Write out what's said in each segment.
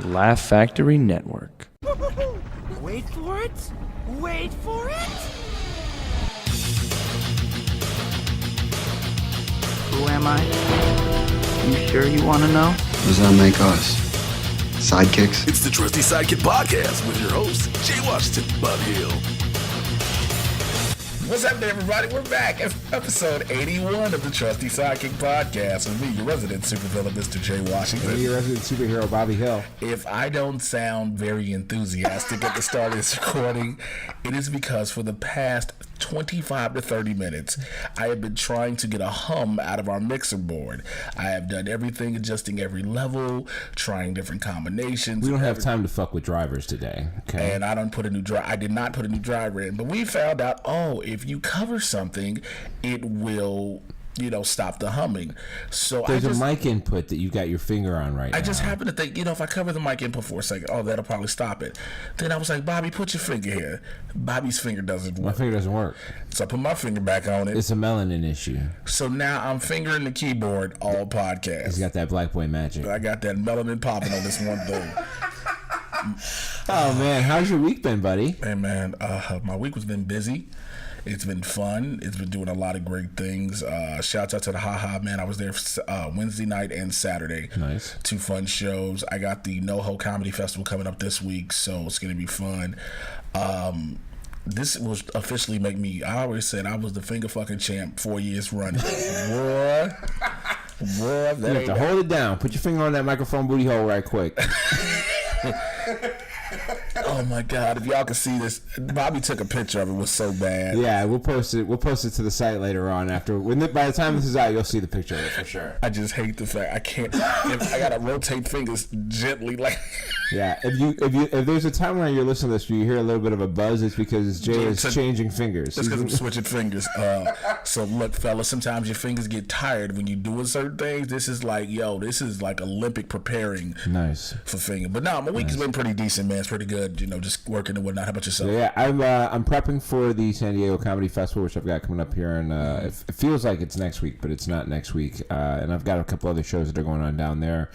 Laugh Factory Network. Wait for it. Wait for it. Who am I? You sure you want to know? What does that make us? Sidekicks? It's the Trusty Sidekick podcast with your hosts, Jay Washington, Bobby Hill. What's happening, everybody? We're back. It's episode 81 of the Trusty Sidekick podcast with me, your resident supervillain, Mr. Jay Washington. And your resident superhero, Bobby Hill. If I don't sound very enthusiastic at the start of this recording, it is because for the past 25 to 30 minutes, I have been trying to get a hum out of our mixer board. I have done everything, adjusting every level, trying different combinations. We don't have time to fuck with drivers today, okay? And I did not put a new driver in, but we found out, if you cover something, it will, stop the humming. So there's a mic input that you got your finger on right now. I just happened to think, if I cover the mic input for a second, that'll probably stop it. Then I was like, Bobby, put your finger here. Bobby's finger doesn't work. My finger doesn't work. So I put my finger back on it. It's a melanin issue. So now I'm fingering the keyboard all podcast. He's got that black boy magic. I got that melanin popping on this one thing. Oh, man. How's your week been, buddy? Hey, man. My week has been busy. It's been fun. It's been doing a lot of great things. Shouts out to the Ha-Ha, man. I was there Wednesday night and Saturday. Nice. 2 fun shows. I got the NoHo Comedy Festival coming up this week, so it's going to be fun. This will officially make me, I always said I was the finger fucking champ 4 years running. Boy, you have to hold it down. Put your finger on that microphone booty hole right quick. Oh my God! If y'all can see this, Bobby took a picture of it. It was so bad. Yeah, we'll post it. We'll post it to the site later on. By the time this is out, you'll see the picture of it for sure. I just hate the fact I can't. I gotta rotate fingers gently, like. Yeah, if there's a time when you're listening to this, you hear a little bit of a buzz. It's because Jay is changing fingers. It's because I'm switching fingers. So look, fellas, sometimes your fingers get tired when you doing certain things. This is like, Olympic preparing. Nice for finger. But no, my week has been pretty decent, man. It's pretty good. Just working and whatnot. How about yourself? So, yeah, I'm prepping for the San Diego Comedy Festival, which I've got coming up here, and it feels like it's next week, but it's not next week. And I've got a couple other shows that are going on down there,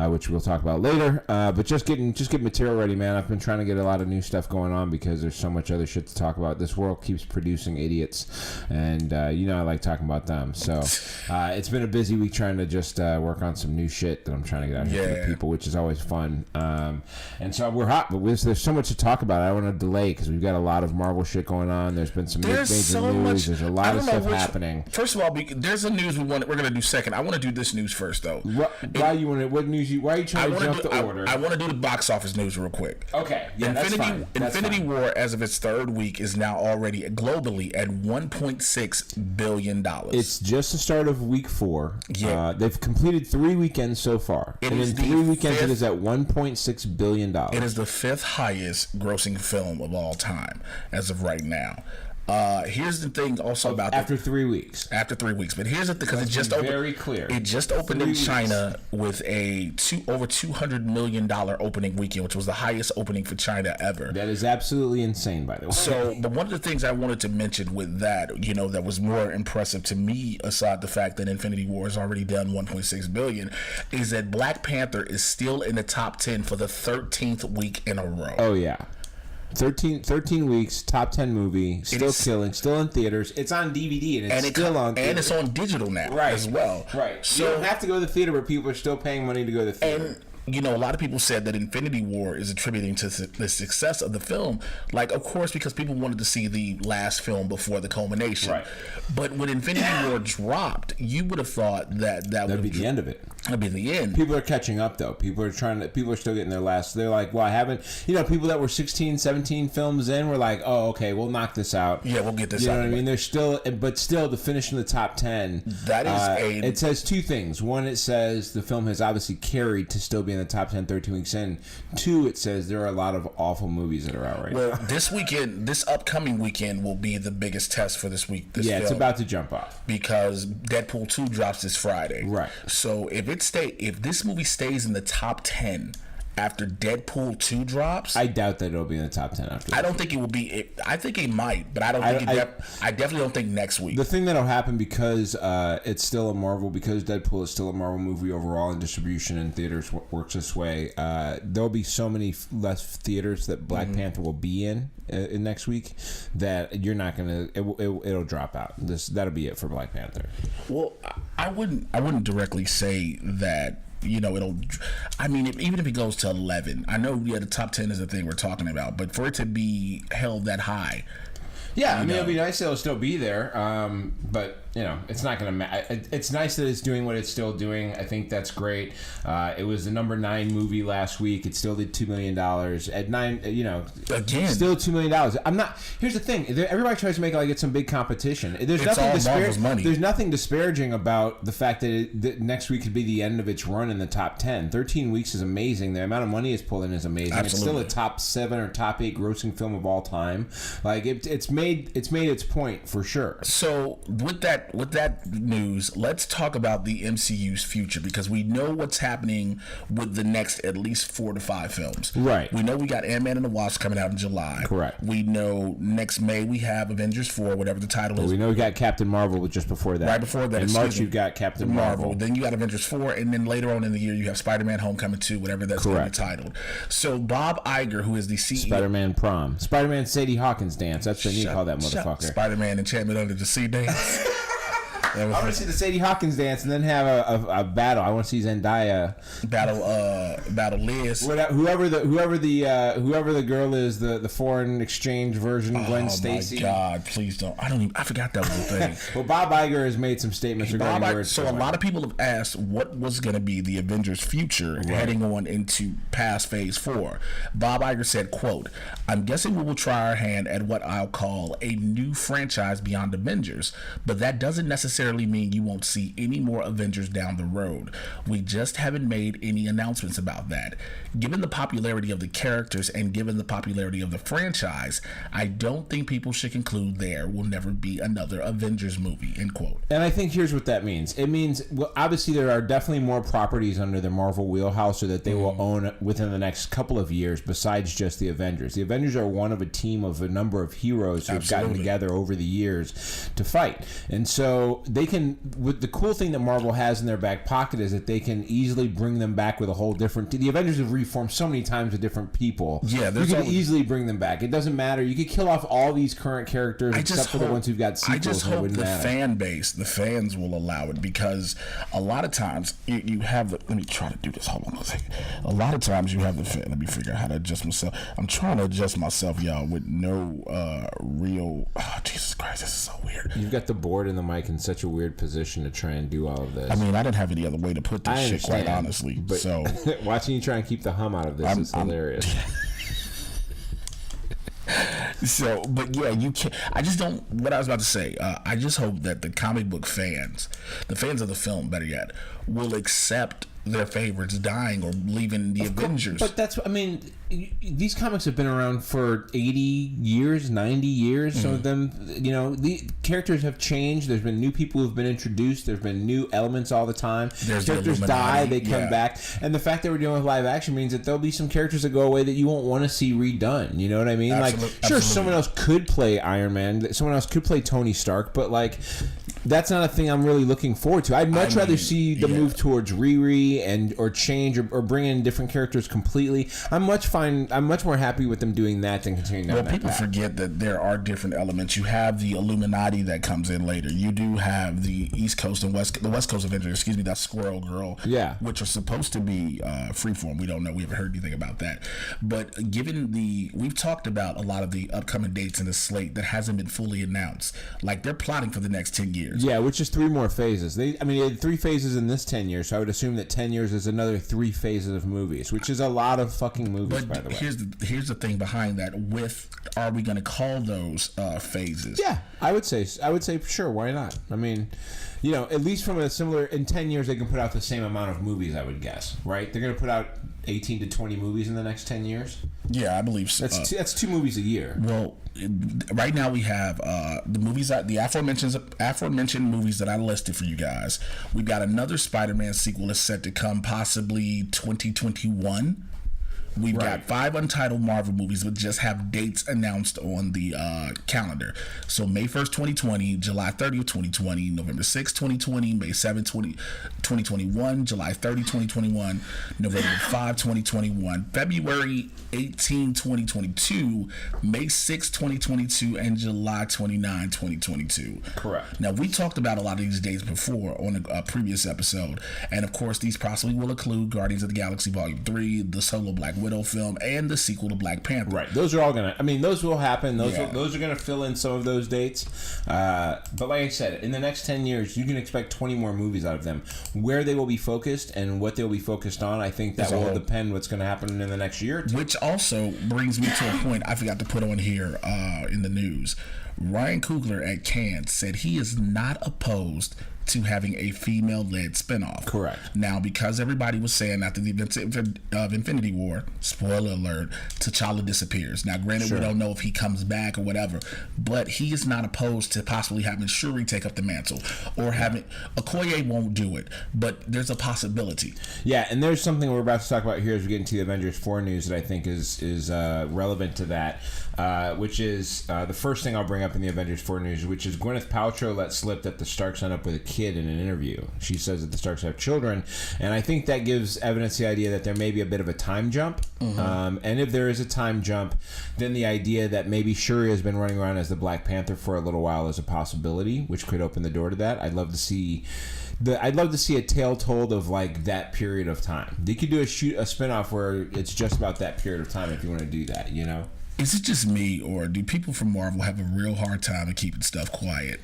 which we'll talk about later. But just getting material ready, man. I've been trying to get a lot of new stuff going on because there's so much other shit to talk about. This world keeps producing idiots, and I like talking about them. So it's been a busy week trying to just work on some new shit that I'm trying to get out here for the people, which is always fun. And so we're hot, but there's so much to talk about. I don't want to delay because we've got a lot of Marvel shit going on. There's been some major news. There's a lot of stuff happening. First of all, there's a news we're going to do second. I want to do this news first, though. Why are you trying to jump the order? I want to do the box office news real quick. Okay. Yeah, that's fine. Infinity War, as of its third week, is now already globally at $1.6 billion. It's just the start of week 4. Yeah. They've completed 3 weekends so far. And in 3 weekends, it is at $1.6 billion. It is the 5th highest grossing film of all time as of right now. Here's the thing also about after 3 weeks. After 3 weeks, but here's the thing, because it just opened. Very clear. It just opened in China with a over $200 million opening weekend, which was the highest opening for China ever. That is absolutely insane, by the way. So, but one of the things I wanted to mention with that, that was more impressive to me, aside the fact that Infinity War has already done $1.6 billion, is that Black Panther is still in the top 10 for the 13th week in a row. Oh yeah. 13 weeks, top 10 movie, still killing, still in theaters. It's on DVD and it's still on theaters. And it's on digital now as well. Right. So you don't have to go to the theater, but people are still paying money to go to the theater. And a lot of people said that Infinity War is attributing to the success of the film. Like, of course, because people wanted to see the last film before the culmination. Right. But when Infinity War dropped, you would have thought that would be the end of it. That'd be the end. People are catching up, though. People are still getting their last. They're like, well, I haven't. People that were 16, 17 films in were like, oh, okay, we'll knock this out. Yeah, we'll get this out. You know what I mean? They're still, but still, to finish in the top 10. That is it says 2 things. One, it says the film has obviously carried to still be in the top 10 13 weeks in. 2, it says there are a lot of awful movies that are out right now. Well, this upcoming weekend will be the biggest test for this week. It's about to jump off. Because Deadpool 2 drops this Friday. Right. So if this movie stays in the top 10 after Deadpool 2 drops. I doubt that it'll be in the top 10 after. I don't think it will be. I think it might, but I don't think I definitely don't think next week. The thing that'll happen because it's still a Marvel, because Deadpool is still a Marvel movie overall, and distribution in theaters works this way. There'll be so many less theaters that Black Panther will be in next week that you're not gonna. It'll drop out. That'll be it for Black Panther. Well, I wouldn't directly say that. It'll. I mean, even if it goes to 11, I know the top 10 is the thing we're talking about, but for it to be held that high. Yeah, I mean, it'll be nice that it'll still be there, but, it's not going to matter. It's nice that it's doing what it's still doing. I think that's great. It was the number 9 movie last week. It still did $2 million. At 9, Again. Still $2 million. I'm not... Here's the thing. Everybody tries to make it like it's some big competition. There's nothing disparaging about the fact that next week could be the end of its run in the top 10. 13 weeks is amazing. The amount of money it's pulled in is amazing. Absolutely. It's still a top 7 or top 8 grossing film of all time. Like, it's made its point for sure. So with that news, let's talk about the MCU's future, because we know what's happening with the next at least 4 to 5 films. Right. We know we got Ant-Man and the Wasp coming out in July. Correct. We know next May we have Avengers 4, whatever the title is. We know we got Captain Marvel just before that. Right before that. In March you've got Captain Marvel. Then you got Avengers 4, and then later on in the year you have Spider-Man Homecoming 2, whatever that's going to be titled. So Bob Iger, who is the CEO... Spider-Man Prom. Spider-Man Sadie Hawkins dance. That's what you call that motherfucker. Spider-Man Enchantment Under the Sea dance. I want to see the Sadie Hawkins dance and then have a battle. I want to see Zendaya battle Liz. Whoever the girl is, the foreign exchange version of Gwen Stacy. Oh my God! Please don't. I forgot that was a thing. Well, Bob Iger has made some statements regarding where it's going. So a lot of people have asked what was going to be the Avengers' future heading on into past Phase 4. Bob Iger said, "Quote: I'm guessing we will try our hand at what I'll call a new franchise beyond Avengers, but that doesn't necessarily mean you won't see any more Avengers down the road. We just haven't made any announcements about that. Given the popularity of the characters and given the popularity of the franchise, I don't think people should conclude there will never be another Avengers movie," end quote. And I think here's what that means. It means, well, obviously there are definitely more properties under the Marvel wheelhouse or that they will own within the next couple of years besides just the Avengers. The Avengers are one of a team of a number of heroes who have gotten together over the years to fight. And so they can, with the cool thing that Marvel has in their back pocket is that they can easily bring them back with a whole different... The Avengers have reformed so many times with different people. Yeah, you can easily bring them back. It doesn't matter. You could kill off all these current characters except for the ones who've got sequels. I just hope the fan base, the fans will allow it, because a lot of times you have the... Let me try to do this. Hold on a second. A lot of times you have the fan... Let me figure out how to adjust myself. I'm trying to adjust myself, y'all, with no real... Oh, Jesus Christ, this is so weird. You've got the board and the mic in such a weird position to try and do all of this. I mean, I didn't have any other way to put this shit, quite honestly. But so watching you try and keep the hum out of this is hilarious. So, but yeah, you can't. I just don't. What I was about to say. I just hope that the comic book fans, the fans of the film, better yet, will accept their favorites dying or leaving the Avengers. But that's, I mean, these comics have been around for 80 years, 90 years. Some of them, the characters have changed. There's been new people who've been introduced. There's been new elements all the time. Characters die, they come back. And the fact that we're dealing with live action means that there'll be some characters that go away that you won't want to see redone. You know what I mean? Sure, someone else could play Iron Man. Someone else could play Tony Stark. But, that's not a thing I'm really looking forward to. I'd much rather see the move towards Riri or change or bring in different characters completely. I'm much more happy with them doing that than continuing down that people path. Forget that there are different elements. You have the Illuminati that comes in later. You do have the East Coast and the West Coast Avengers. That's Squirrel Girl. Yeah, which are supposed to be freeform. We don't know. We haven't heard anything about that. But given we've talked about a lot of the upcoming dates in the slate that hasn't been fully announced. They're plotting for the next 10 years. Yeah, which is 3 more phases. They had 3 phases in this 10 years, so I would assume that 10 years is another 3 phases of movies, which is a lot of fucking movies, by the way. Here's the thing behind that. Are we going to call those phases? Yeah, I would say sure, why not? I mean, at least from a similar... In 10 years, they can put out the same amount of movies, I would guess, right? They're going to put out 18 to 20 movies in the next 10 years? Yeah, I believe so. That's 2 movies a year. Well, right now we have the movies, the aforementioned movies that I listed for you guys. We've got another Spider-Man sequel that's set to come possibly 2021. We've got 5 untitled Marvel movies that just have dates announced on the calendar. So May 1st, 2020, July 30th, 2020, November 6th, 2020, May 7th, 2021, July 30, 2021, November 5, 2021, February 18, 2022, May 6, 2022, and July 29, 2022. Correct. Now, we talked about a lot of these dates before on a previous episode, and of course, these possibly will include Guardians of the Galaxy Volume 3, the solo Black Widow film, and the sequel to Black Panther. Right. Those are all going to, I mean, those will happen. Those are going to fill in some of those dates. But like I said, in the next 10 years, you can expect 20 more movies out of them. Where they will be focused and what they'll be focused on, I think that will depend what's going to happen in the next year or two. Which also brings me to a point I forgot to put on here in the news. Ryan Coogler at Cannes said he is not opposed to having a female-led spinoff. Correct. Now, because everybody was saying after the events of Infinity War, spoiler alert, T'Challa disappears. Now, granted, we don't know if he comes back or whatever, but he is not opposed to possibly having Shuri take up the mantle or having Okoye won't do it, but there's a possibility. Yeah, and there's something we're about to talk about here as we get into the Avengers 4 news that I think is relevant to that, which is the first thing I'll bring up in the Avengers 4 news, which is Gwyneth Paltrow let slip that the Starks end up with a kid in an interview. She says that the Starks have children, and I think that gives evidence the idea that there may be a bit of a time jump. And if there is a time jump, then the idea that maybe Shuri has been running around as the Black Panther for a little while is a possibility, which could open the door to that. I'd love to see a tale told of like that period of time. They could do a spinoff where it's just about that period of time if you want to do that, you know? Is it just me, or do people from Marvel have a real hard time of keeping stuff quiet?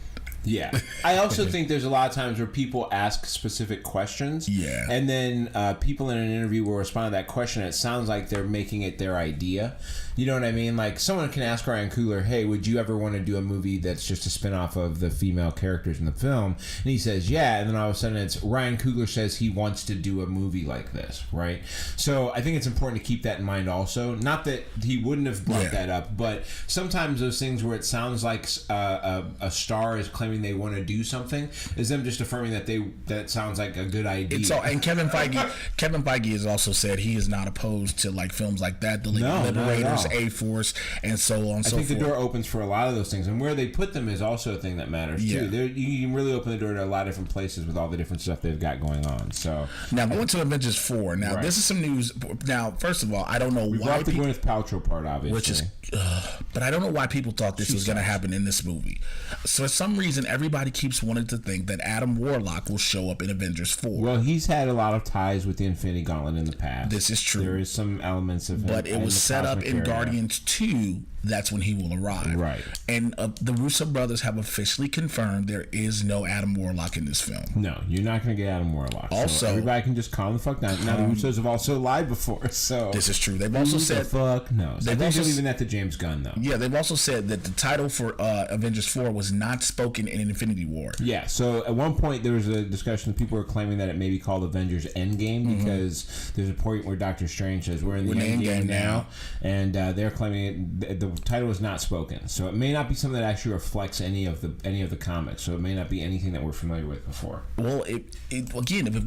Yeah. I also think there's a lot of times where people ask specific questions. Yeah. And then people in an interview will respond to that question. And it sounds like they're making it their idea. You know what I mean? Like someone can ask Ryan Coogler, hey, would you ever want to do a movie that's just a spinoff of the female characters in the film? And he says, yeah. And then all of a sudden it's Ryan Coogler says he wants to do a movie like this, right? So I think it's important to keep that in mind also. Not that he wouldn't have brought that up, but sometimes those things where it sounds like a star is claiming they want to do something is them just affirming that that sounds like a good idea. And Kevin Feige has also said he is not opposed to like films like that, The League of Liberators, A-Force, and so on. I think the door opens for a lot of those things, and where they put them is also a thing that matters too. You can really open the door to a lot of different places with all the different stuff they've got going on. So now going to Avengers 4. Now this is some news. Now first of all, I don't know why the Gwyneth Paltrow part, obviously, which is, but I don't know why people thought this was going to happen in this movie. So for some reason, everybody keeps wanting to think that Adam Warlock will show up in Avengers 4. Well, he's had a lot of ties with the Infinity Gauntlet in the past. This is true. There is some elements of him, but it was set up in Guardians 2. That's when he will arrive. Right. And the Russo brothers have officially confirmed there is no Adam Warlock in this film. No, you're not going to get Adam Warlock. Also, so everybody can just calm the fuck down. Now, the Russos have also lied before, so... This is true. They've also said... fuck knows. I think they're leaving that to James Gunn, though. Yeah, they've also said that the title for Avengers 4 was not spoken in Infinity War. Yeah, so at one point there was a discussion, people were claiming that it may be called Avengers Endgame because there's a point where Doctor Strange says, we're in the Endgame now, and they're claiming the title is not spoken, so it may not be something that actually reflects any of the comics. So it may not be anything that we're familiar with before. Well, again, if it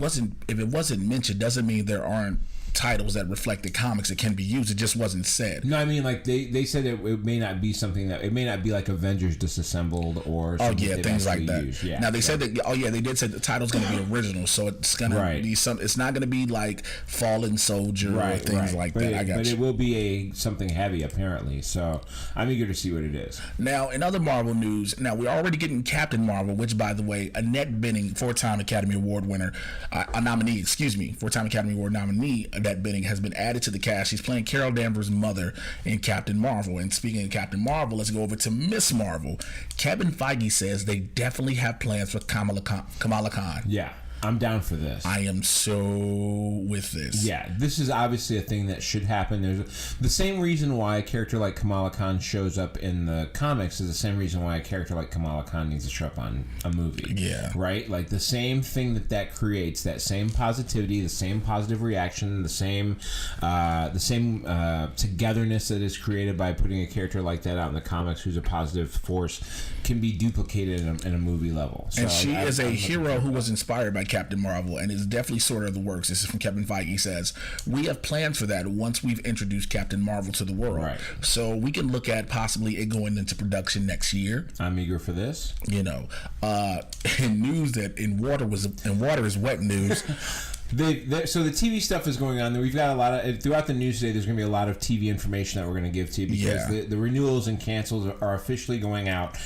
wasn't mentioned, doesn't mean there aren't titles that reflect the comics that can be used. It just wasn't said. No, I mean, like they said that it may not be something that it may not be like Avengers Disassembled or things like that. Used. Yeah, now they said that they did say the title's going to be original, so it's going to be some. It's not going to be like Fallen Soldier or things like that. But it will be something heavy apparently. So I'm eager to see what it is. Now in other Marvel news, we're already getting Captain Marvel, which by the way, Annette Bening, four-time Academy Award nominee, Annette Bening has been added to the cast. She's playing Carol Danvers' mother in Captain Marvel. And speaking of Captain Marvel, let's go over to Miss Marvel. Kevin Feige says they definitely have plans for Kamala Khan. Yeah. I'm down for this. I am so with this. Yeah, this is obviously a thing that should happen. There's the same reason why a character like Kamala Khan shows up in the comics is the same reason why a character like Kamala Khan needs to show up on a movie. Yeah. Right? Like the same thing that creates, that same positivity, the same positive reaction, the same togetherness that is created by putting a character like that out in the comics who's a positive force can be duplicated in a movie level. So and she is a hero who was inspired by of Captain Marvel, and it's definitely sort of the works. This is from Kevin Feige. He says, we have plans for that once we've introduced Captain Marvel to the world. Right. So we can look at possibly it going into production next year. I'm eager for this. You know, in news that in water is wet news. So the TV stuff is going on. We've got a lot of throughout the news today. There's going to be a lot of TV information that we're going to give to you because the renewals and cancels are officially going out.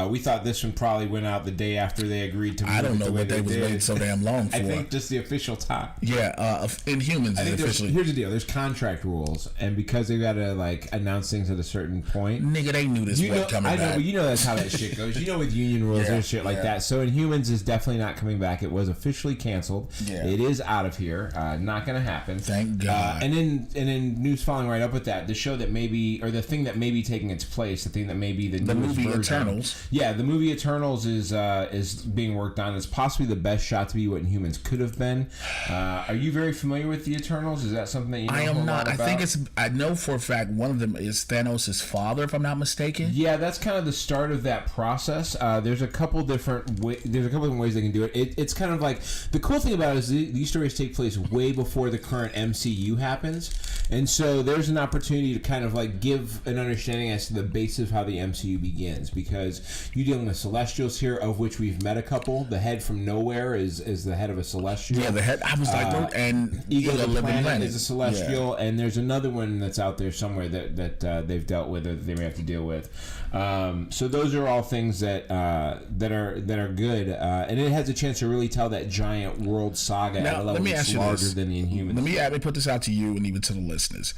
We thought this one probably went out the day after they agreed to move. I don't know what they was waiting so damn long for. I think just the official time. Yeah, Inhumans. I think officially. Here's the deal. There's contract rules, and because they got to like announce things at a certain point. Nigga, they knew this was coming back. I know, but you know that's how that shit goes. You know, with union rules and shit like that. So Inhumans is definitely not coming back. It was officially canceled. Yeah. It is out of here. Not going to happen. Thank God. And then news following right up with that, the show that maybe, or the thing that may be taking its place, the thing that may be the movie version. Eternals. Yeah, the movie Eternals is being worked on. It's possibly the best shot to be what Inhumans could have been. Are you very familiar with the Eternals? Is that something that you know? I am not. About? I know for a fact one of them is Thanos' father, if I'm not mistaken. Yeah, that's kind of the start of that process. There's a couple different ways they can do it. It's kind of like the cool thing about it is these stories take place way before the current MCU happens, and so there's an opportunity to kind of like give an understanding as to the base of how the MCU begins, because you're dealing with Celestials here, of which we've met a couple. The head from Nowhere is the head of a Celestial. Yeah, the head. I was like, and Ego the Planet is a Celestial, and there's another one that's out there somewhere that they've dealt with, or they may have to deal with. So those are all things that are good, and it has a chance to really tell that giant world saga at a level that's larger than the Inhumans. Let me put this out to you and even to the listeners.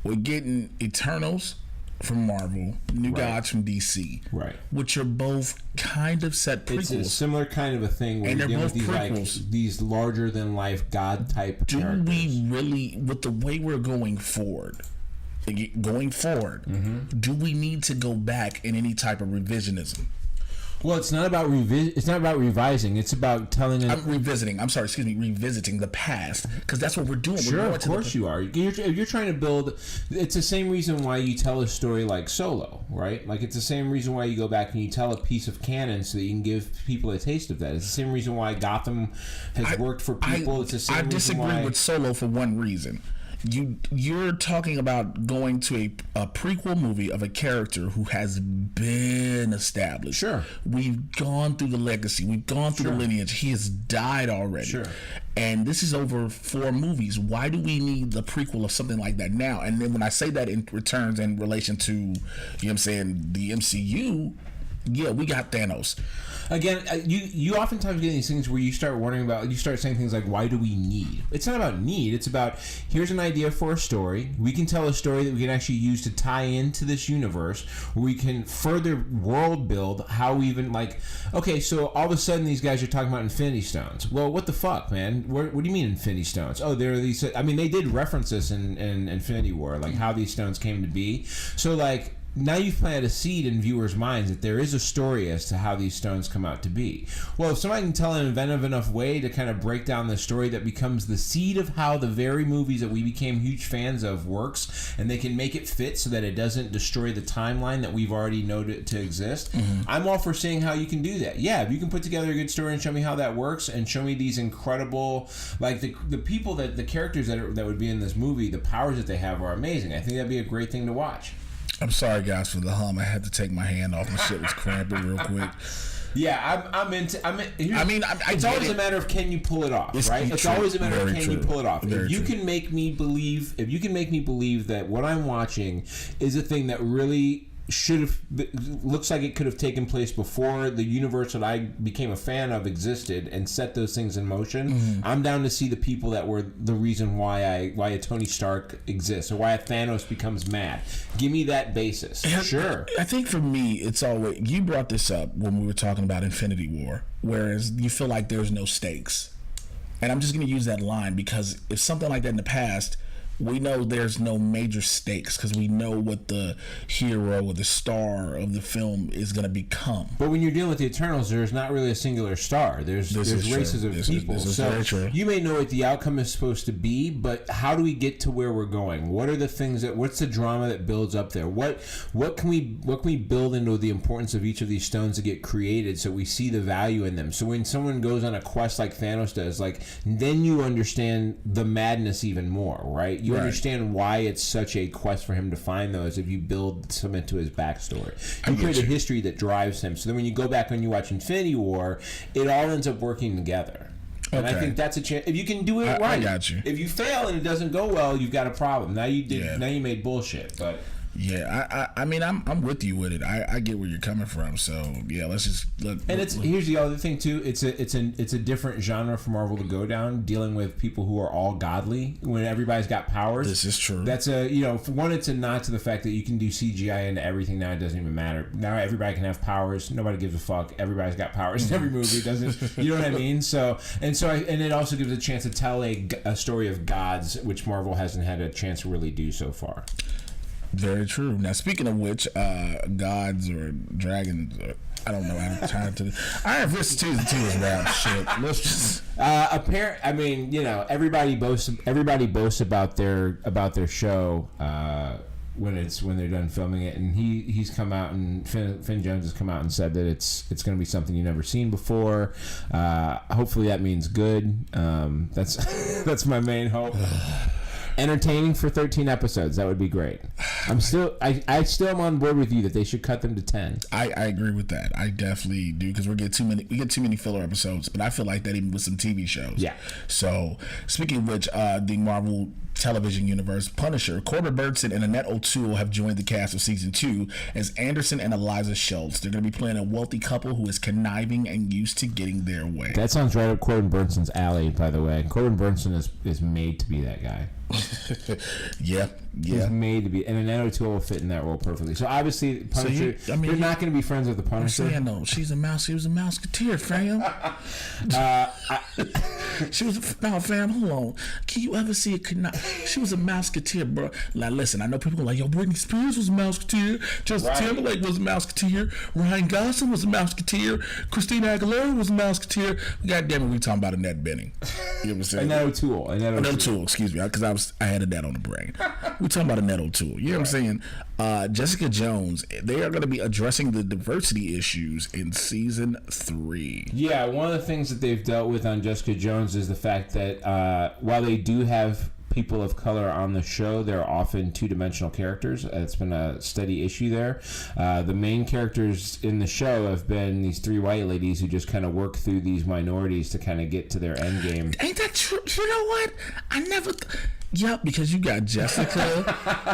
We're getting Eternals from Marvel, New Gods from DC, right? Which are both kind of set prequels. It's a similar kind of a thing where you're dealing with these larger than life god type characters. Do we really, with the way we're going forward, do we need to go back in any type of revisionism? Well, it's not about revising. It's about telling. Revisiting the past, because that's what we're doing. Sure, of course you are. You're trying to build. It's the same reason why you tell a story like Solo, right? Like it's the same reason why you go back and you tell a piece of canon so that you can give people a taste of that. It's the same reason why Gotham has worked for people. It's the same. I disagree with Solo for one reason. You're talking about going to a prequel movie of a character who has been established. Sure. We've gone through the legacy. We've gone through the lineage. He has died already. Sure. And this is over 4 movies. Why do we need the prequel of something like that now? And then when I say that in returns in relation to, you know what I'm saying, the MCU, yeah, we got Thanos. Again, you oftentimes get these things where you start saying things like, why do we need? It's not about need. It's about, here's an idea for a story. We can tell a story that we can actually use to tie into this universe, where we can further world build how we even, like, okay, so all of a sudden these guys are talking about Infinity Stones. Well, what the fuck, man? What do you mean Infinity Stones? Oh, there are these, I mean, they did reference this in Infinity War, like how these stones came to be. So, like, now you've planted a seed in viewers' minds that there is a story as to how these stones come out to be. Well, if somebody can tell an inventive enough way to kind of break down the story that becomes the seed of how the very movies that we became huge fans of works, and they can make it fit so that it doesn't destroy the timeline that we've already known to exist, I'm all for seeing how you can do that. Yeah, if you can put together a good story and show me how that works, and show me these incredible, like the people the characters that would be in this movie, the powers that they have are amazing. I think that'd be a great thing to watch. I'm sorry, guys, for the hum. I had to take my hand off. My shit was cramping real quick. Yeah, it's always a matter of can you pull it off, right? It's always a matter of can you pull it off. If you can make me believe that what I'm watching is a thing that really looks like it could have taken place before the universe that I became a fan of existed and set those things in motion, I'm down to see the people that were the reason why a Tony Stark exists, or why a Thanos becomes mad. Give me that basis. Sure. I think for me, it's always, you brought this up when we were talking about Infinity War, whereas you feel like there's no stakes. And I'm just going to use that line because if something like that in the past, we know there's no major stakes because we know what the hero or the star of the film is going to become. But when you're dealing with the Eternals, there's not really a singular star. There's races of people. So you may know what the outcome is supposed to be, but how do we get to where we're going? What are the things what's the drama that builds up there? What can we build into the importance of each of these stones to get created so we see the value in them? So when someone goes on a quest like Thanos does, like, then you understand the madness even more, right? You understand why it's such a quest for him to find those if you build some into his backstory. You create a history that drives him. So then when you go back and you watch Infinity War, it all ends up working together. And I think that's a chance. If you can do it right, I got you. If you fail and it doesn't go well, you've got a problem. Now you made bullshit. But yeah, I mean, I'm with you with it. I get where you're coming from. So yeah, let's just look. And here's the other thing too. It's a different genre for Marvel to go down, dealing with people who are all godly when everybody's got powers. This is true. That's for one, it's a nod to the fact that you can do CGI into everything now. It doesn't even matter. Now everybody can have powers. Nobody gives a fuck. Everybody's got powers in every movie. Doesn't you know what I mean? So and it also gives a chance to tell a story of gods, which Marvel hasn't had a chance to really do so far. Very true. Now, speaking of which, gods or dragons, I don't know. I'm trying to. I have this season 2 is about shit. Let's just. I mean, everybody boasts about their show when they're done filming it, and he's come out and Finn Jones has come out and said that it's going to be something you've never seen before. Hopefully, that means good. That's my main hope. Entertaining for 13 episodes. That would be great. I still am on board with you that they should cut them to 10. I agree with that. I definitely do because we get too many filler episodes. But I feel like that even with some TV shows. Yeah. So speaking of which, the Marvel television universe, Punisher, Corbin Burnson and Annette O'Toole have joined the cast of season 2 as Anderson and Eliza Schultz. They're going to be playing a wealthy couple who is conniving and used to getting their way. That sounds right up Corbin Burnson's alley, by the way. Corbin Burnson is made to be that guy. Yeah. He's made to be, and Annette O'Toole will fit in that role perfectly. So obviously, Punisher. They're not going to be friends with the Punisher. I'm saying no, she's a mouse. She was a mouseketeer, fam. She was fam. Hold on. Can you ever see a she was a mouseketeer, bro? Now listen, I know people are like, yo, Britney Spears was a mouseketeer. Justin Timberlake was a mouseketeer. Ryan Gosling was a mouseketeer. Christina Aguilera was a mouseketeer. God damn it, we talking about Annette Bening. You know what I'm saying? Annette O'Toole. Excuse me, because I had a net on the brain. We talking about Annette O'Toole. You know what I'm saying? Jessica Jones. They are going to be addressing the diversity issues in season 3. Yeah, one of the things that they've dealt with on Jessica Jones is the fact that while they do have people of color on the show, they're often two-dimensional characters. It's been a steady issue there. The main characters in the show have been these 3 white ladies who just kind of work through these minorities to kind of get to their end game. Ain't that true? You know what? I never... Yep, because you got Jessica,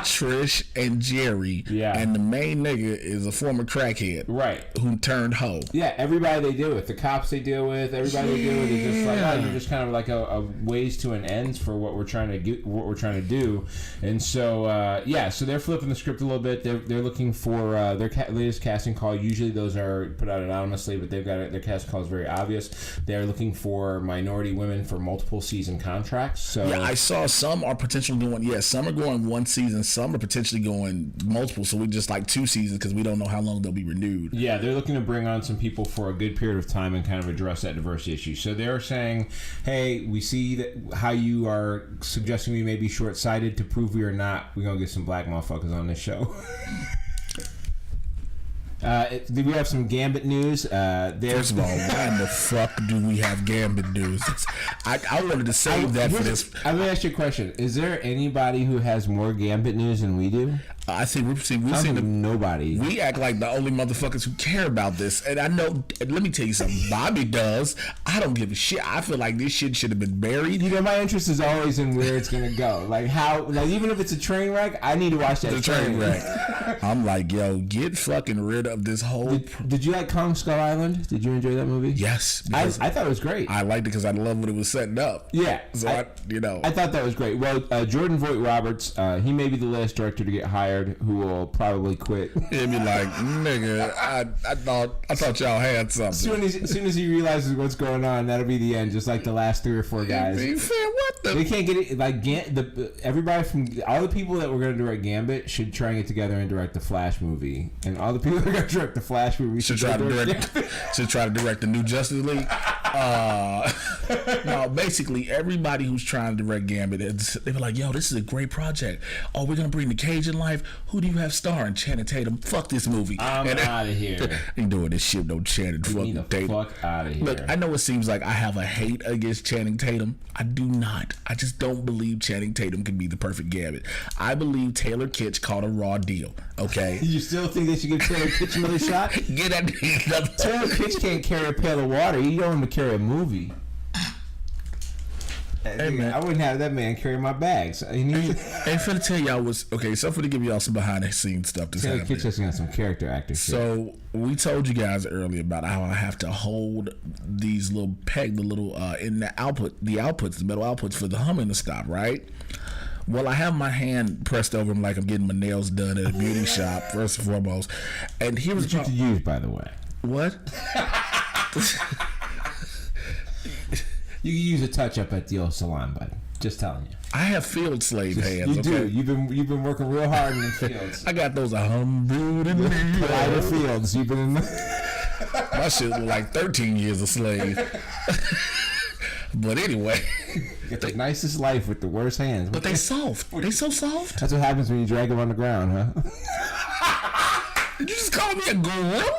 Trish, and Jerry. Yeah. And the main nigga is a former crackhead. Right. Who turned hoe. Yeah, everybody they deal with. The cops they deal with. Everybody they deal with is just like, you're just kind of like a ways to an ends for what we're trying to get, what we're trying to do. And so, so they're flipping the script a little bit. They're looking for their latest casting call. Usually those are put out anonymously, but they've got their casting call is very obvious. They're looking for minority women for multiple season contracts. So yeah, I saw some are potentially going. Some are going 1 season. Some are potentially going multiple. So we just like 2 seasons because we don't know how long they'll be renewed. Yeah, they're looking to bring on some people for a good period of time and kind of address that diversity issue. So they're saying, hey, we see that how you are suggesting we may be short-sighted. To prove we are not, we're gonna get some black motherfuckers on this show. We have some Gambit news. First of all, why in the fuck do we have Gambit news? I wanted to save that for this. I'm going to ask you a question. Is there anybody who has more Gambit news than we do? I think we've seen nobody. We act like the only motherfuckers who care about this, and I know. Let me tell you something. Bobby does. I don't give a shit. I feel like this shit should have been buried. You know, my interest is always in where it's gonna go. Like how, like even if it's a train wreck, I need to watch that train wreck. I'm like, yo, get fucking rid of this whole. Did you like Kong Skull Island? Did you enjoy that movie? Yes, I thought it was great. I liked it because I love what it was setting up. Yeah, so I thought that was great. Well, Jordan Voight Roberts, he may be the last director to get hired who will probably quit. He'd be like, nigga, I thought y'all had something. As soon as he realizes what's going on, that'll be the end. Just like the last 3 or 4 guys. What They can't get it. Like everybody from all the people that were going to direct Gambit should try and get together and direct the Flash movie, and all the people that are going to direct the Flash movie should try to direct the new Justice League. No, basically everybody who's trying to direct Gambit, they were like, "Yo, this is a great project. Oh, we're gonna bring the Cage in life. Who do you have starring? Channing Tatum? Fuck this movie. I'm out of here. Ain't doing this shit. No Channing fucking Tatum. Fuck out of here. Look, I know it seems like I have a hate against Channing Tatum. I do not. I just don't believe Channing Tatum can be the perfect Gambit. I believe Taylor Kitsch called a raw deal. Okay. You still think they should give Taylor Kitsch another shot? Get that. Taylor Kitsch can't carry a pail of water. You don't want him to carry a movie. Hey, man. I wouldn't have that man carry my bags. And for to tell y'all okay. So for to give y'all some behind the scenes stuff. Taylor Kitsch has got some character actors. So we told you guys earlier about how I have to hold these in the metal outputs for the humming to stop, right? Well, I have my hand pressed over them like I'm getting my nails done at a beauty shop, first and foremost. And here was what you could use, by the way. What? You can use a touch up at the old salon, buddy. Just telling you. I have field slave hands. You do. You've been working real hard in the fields. I got those humbled in the fields. You've been in my shit was like 13 years a slave. But anyway, you get the nicest life with the worst hands. But they soft. They so soft. That's what happens when you drag them on the ground, huh? Did you just call me a gorilla?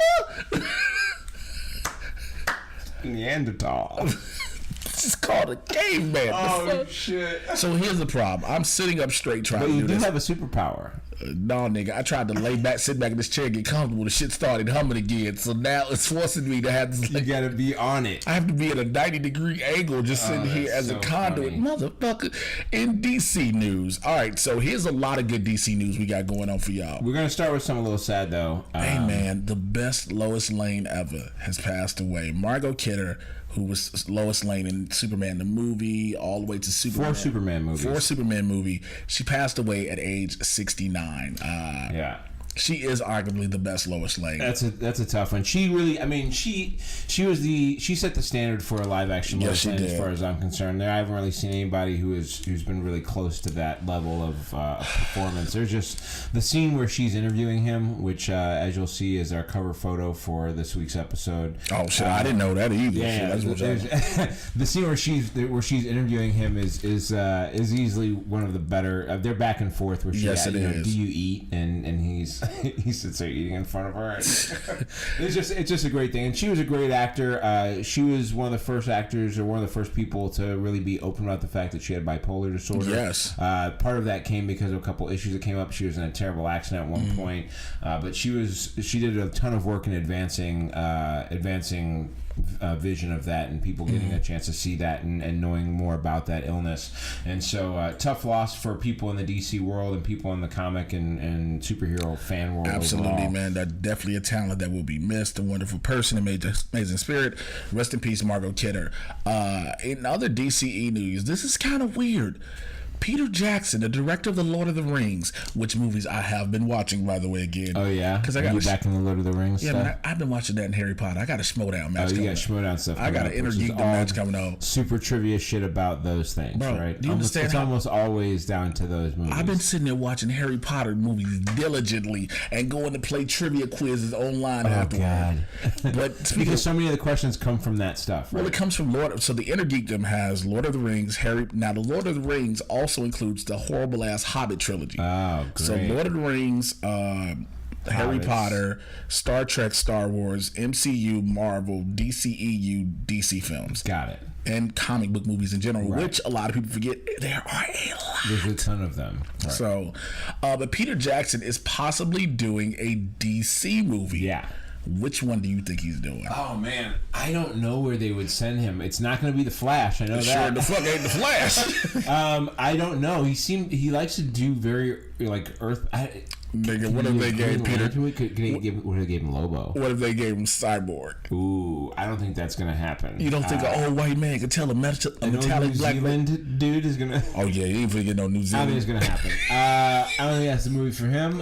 Neanderthal. It's called a caveman. Oh shit! So here's the problem. I'm sitting up straight trying to do this. But you do have a superpower. No, nigga. I tried to sit back in this chair, get comfortable. The shit started humming again. So now it's forcing me to have this. You gotta be on it. I have to be at a 90-degree angle, just sitting here as a conduit, motherfucker. In DC news. All right, so here's a lot of good DC news we got going on for y'all. We're gonna start with something a little sad though. Hey man, the best Lois Lane ever has passed away. Margot Kidder, who was Lois Lane in Superman the movie, all the way to Superman. Four Superman movies. She passed away at age 69. Yeah. She is arguably the best Lois Lane. That's a tough one. She really, I mean, she set the standard for a live action Lois Lane as far as I'm concerned. I haven't really seen anybody who's been really close to that level of performance. There's just the scene where she's interviewing him, which as you'll see is our cover photo for this week's episode. Oh shit, I didn't know that either. Yeah, the scene where she's interviewing him is easily one of the better. They're back and forth where she is. Do you eat? And he sits there eating in front of her. It's just a great thing. And she was a great actor. She was one of the first actors or one of the first people to really be open about the fact that she had bipolar disorder. Yes. Part of that came because of a couple issues that came up. She was in a terrible accident at one point, but she did a ton of work in advancing vision of that and people getting a chance to see that and knowing more about that illness. And so tough loss for people in the DC world and people in the comic and superhero fan world. Absolutely, overall. man. That's definitely a talent that will be missed. A wonderful person, amazing spirit. Rest in peace, Margot Kidder. In other DCE news, this is kind of weird. Peter Jackson, the director of the Lord of the Rings, which movies I have been watching, by the way, again. Oh yeah, because I got back in the Lord of the Rings. Yeah, stuff? Man, I've been watching that in Harry Potter. I got a Schmodown match. Oh, you got Schmodown stuff. I got an Inner Geekdom match coming out. Super trivia shit about those things, bro, right? Do you understand? It's almost always down to those movies. I've been sitting there watching Harry Potter movies diligently and going to play trivia quizzes online afterward. God. But because so many of the questions come from that stuff, right? Well, it comes from So the Inner Geekdom has Lord of the Rings, Harry. Now the Lord of the Rings also includes the horrible ass Hobbit trilogy. Oh, great. So Lord of the Rings, Harry Potter, Star Trek, Star Wars, MCU, Marvel, DCEU, DC films. Got it. And comic book movies in general, which a lot of people forget. There are a lot. There's a ton of them. Right. So, but Peter Jackson is possibly doing a DC movie. Yeah. Which one do you think he's doing? Oh man, I don't know where they would send him. It's not going to be the Flash. I know that. Sure, the fuck ain't the Flash. I don't know. He likes to do very like Earth. Nigga, what if they gave Peter? What if they gave him Lobo? What if they gave him Cyborg? Ooh, I don't think that's gonna happen. You don't think an old white man could tell a metallic black Zealand dude is gonna? Oh yeah, you ain't forget no New Zealand. I don't think it's gonna happen. I don't think that's the movie for him.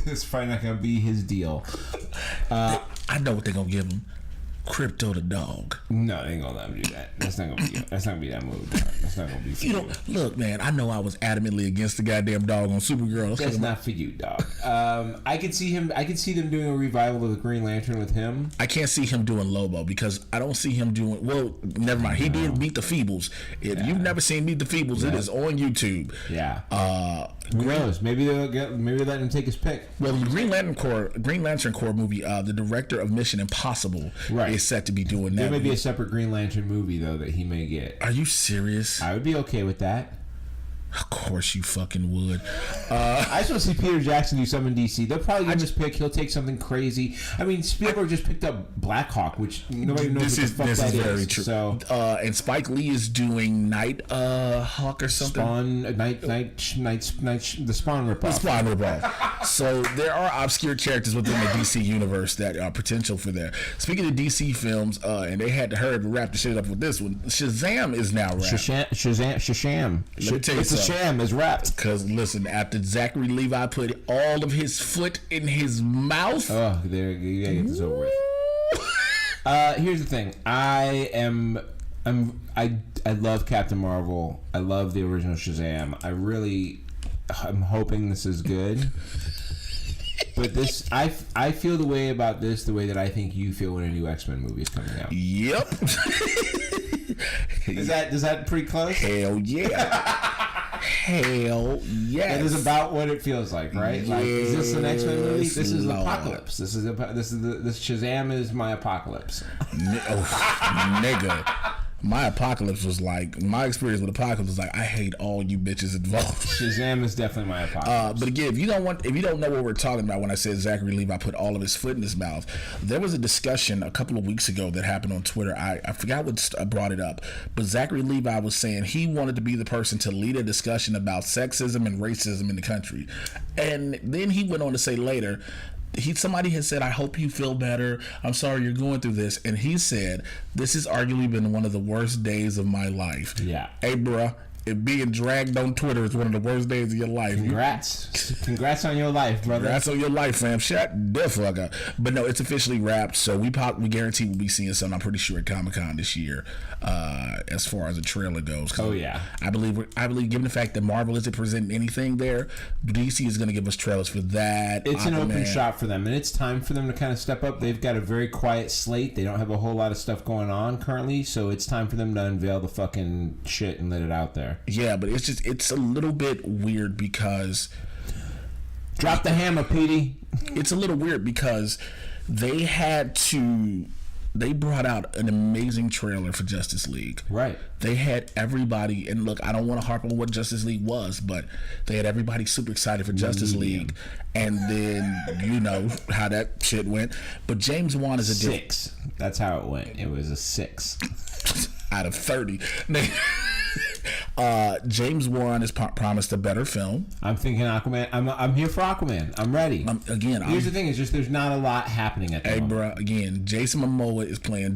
It's probably not gonna be his deal. I know what they're gonna give him. Crypto the dog. No, they ain't gonna let him do that. That's not gonna be that movie. That's not gonna be for you. Look, man, I know I was adamantly against the goddamn dog on Supergirl. That's not for you, dog. I could see them doing a revival of the Green Lantern with him. I can't see him doing Lobo because I don't see him doing. Well, never mind. He did Meet the Feebles. If you've never seen Meet the Feebles, it is on YouTube. Yeah. Who knows? Maybe they'll let him take his pick. Well, the Green Lantern Corps movie. The director of Mission Impossible is set to be doing that. There may be a separate Green Lantern movie though that he may get. Are you serious? I would be okay with that. Of course you fucking would. I just want to see Peter Jackson do something in DC. They'll probably give him his pick. He'll take something crazy. I mean, Spielberg just picked up Black Hawk, which nobody knows what the fuck that is. Very true. So, and Spike Lee is doing Night Hawk or something. The Spawn ripoff. The Spawn ripoff. So there are obscure characters within the DC universe that are potential for there. Speaking of DC films, and they had to hurry to wrap the shit up with this one. Shazam is now wrapped. Shazam. Let me tell you something. Sham is wrapped. Because listen, after Zachary Levi put all of his foot in his mouth. Oh, there you gotta get this over with. Here's the thing. I love Captain Marvel. I love the original Shazam. I'm hoping this is good. But this, I feel the way about this the way that I think you feel when a new X-Men movie is coming out. Yep. Is that pretty close? Hell yeah. Hell yes. It is about what it feels like, right? Yes, like, is this an X-Men movie? This is Lord. Apocalypse. This Shazam is my Apocalypse. Nigga. My Apocalypse was like, my experience with Apocalypse was like, I hate all you bitches involved. Shazam is definitely my Apocalypse. But again, if you don't know what we're talking about when I said Zachary Levi put all of his foot in his mouth, there was a discussion a couple of weeks ago that happened on Twitter. I forgot what brought it up, but Zachary Levi was saying he wanted to be the person to lead a discussion about sexism and racism in the country. And then he went on to say later, somebody had said, I hope you feel better. I'm sorry you're going through this. And he said, this has arguably been one of the worst days of my life. Yeah. Hey, bruh, if being dragged on Twitter is one of the worst days of your life. Congrats on your life, brother. Congrats on your life, fam. Shut the fuck up. But no, it's officially wrapped. So we guarantee we'll be seeing something, I'm pretty sure, at Comic-Con this year, as far as the trailer goes. Oh, yeah. I believe, given the fact that Marvel isn't presenting anything there, DC is going to give us trailers for that. It's an open shop for them, and it's time for them to kind of step up. They've got a very quiet slate. They don't have a whole lot of stuff going on currently, so it's time for them to unveil the fucking shit and let it out there. Yeah, but it's a little bit weird because... Drop the hammer, Petey. It's a little weird because they brought out an amazing trailer for Justice League. Right. They had everybody, and look, I don't want to harp on what Justice League was, but they had everybody super excited for Justice League. And then, you know how that shit went. But James Wan is a 6. That's how it went. It was a 6. Out of 30. James Wan has promised a better film. I'm thinking Aquaman. I'm here for Aquaman. I'm ready. Here's the thing: is just there's not a lot happening at the moment. Bro. Again, Jason Momoa playing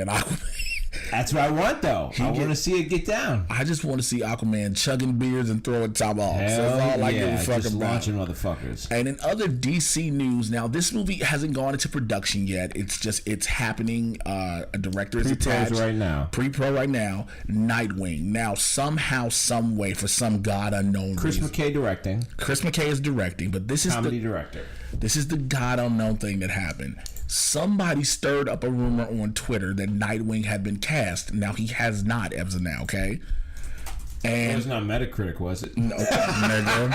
Aquaman. That's what I want, though. I want to see it get down. I just want to see Aquaman chugging beers and throwing top off. Hell That's all I give a fuck just about. launching motherfuckers. And in other DC news, now this movie hasn't gone into production yet. It's happening. A director is attached right now. Pre-pro right now. Nightwing. Now somehow, some way, for some god unknown Chris reason, McKay directing. Chris McKay is directing, but this is comedy director. This is the god unknown thing that happened. Somebody stirred up a rumor on Twitter that Nightwing had been cast. Now he has not, as of now, okay? And it was not Metacritic, was it? No, nigga.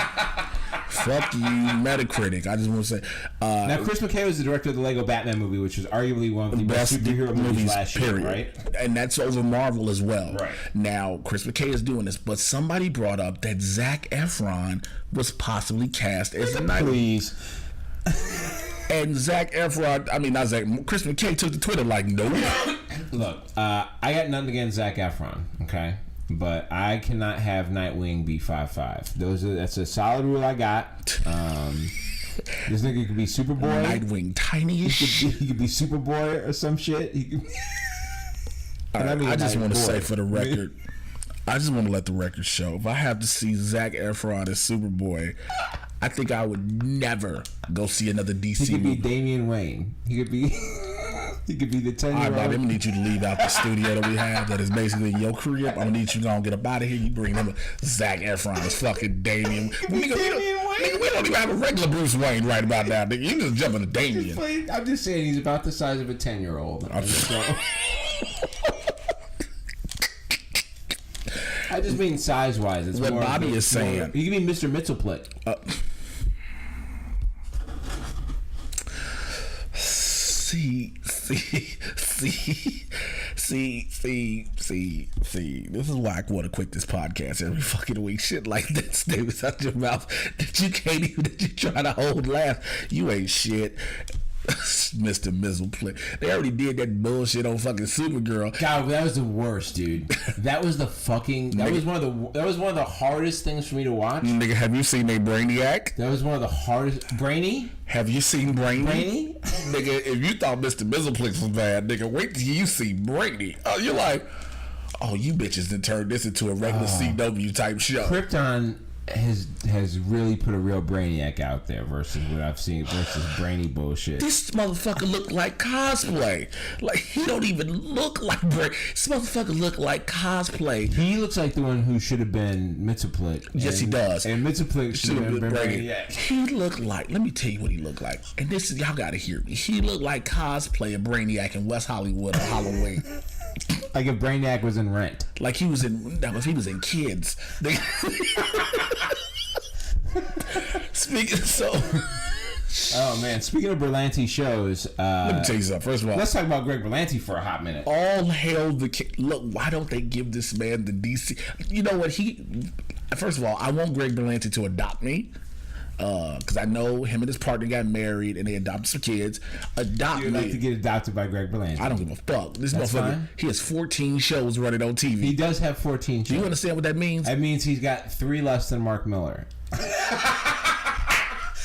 Fuck you, Metacritic. I just want to say. Now, Chris McKay was the director of the Lego Batman movie, which was arguably one of the best superhero movies last year, right? And that's over Marvel as well. Right. Now, Chris McKay is doing this, but somebody brought up that Zac Efron was possibly cast as the Nightwing. Please. And Zac Efron, Chris McKay took to Twitter like, no. Look, I got nothing against Zac Efron, okay? But I cannot have Nightwing be 5'5". That's a solid rule I got. This nigga could be Superboy. Nightwing, tiny as shit. He could be Superboy or some shit. I just want to say for the record, I just want to let the record show. If I have to see Zac Efron as Superboy, I think I would never go see another DC movie. He could be movie. Damian Wayne. He could be... He could be the 10-year-old. All right, Bobby, I'm gonna need you to leave out the studio that we have that is basically your crib. I'm gonna need you to go and get up out of here. You bring him Zac Efron's fucking Damian. We don't even have a regular Bruce Wayne right about now, nigga. You just jumping to Damian. I'm just saying he's about the size of a 10-year-old. I just mean size-wise. It's what more Bobby is saying. He can be Mr. Mitzelplit. See. This is why I want to quit this podcast every fucking week. Shit like that stays out your mouth that you can't even, that you try to hold laugh. You ain't shit. Mr. Mizzleplit. They already did that bullshit on fucking Supergirl. God, that was the worst, dude. That was the fucking. That was one of the hardest things for me to watch. Nigga, have you seen a Brainiac? That was one of the hardest. Brainy? Have you seen Brainy? Brainy? Nigga, if you thought Mr. Mizzleplit was bad, nigga, wait till you see Brainy. Oh, you're like, oh, you bitches done turned this into a regular CW type show. Krypton has really put a real Brainiac out there versus what I've seen versus Brainy bullshit. This motherfucker look like cosplay. Like, he don't even look like Brainy. This motherfucker look like cosplay. He looks like the one who should have been Mitzvahplit. Yes, he does. And Mitzvahplit should have been Brainiac. He looked like, let me tell you what he looked like. And this is, y'all gotta hear me. He looked like cosplay of Brainiac in West Hollywood on Halloween. Like if Brainiac was in Rent. Like he was in, no, if he was in Kids. Speaking so. Oh man, speaking of Berlanti shows, let me tell you something. First of all, let's talk about Greg Berlanti for a hot minute. All hail the look. Why don't they give this man the DC? You know what? First of all, I want Greg Berlanti to adopt me. Because I know him and his partner got married and they adopted some kids. Adopt You'd me. like to get adopted by Greg Berlanti. I don't give a fuck. This That's motherfucker, fine. he has 14 shows running on TV. He does have 14 shows. Do you understand what that means? That means he's got 3 less than Mark Miller.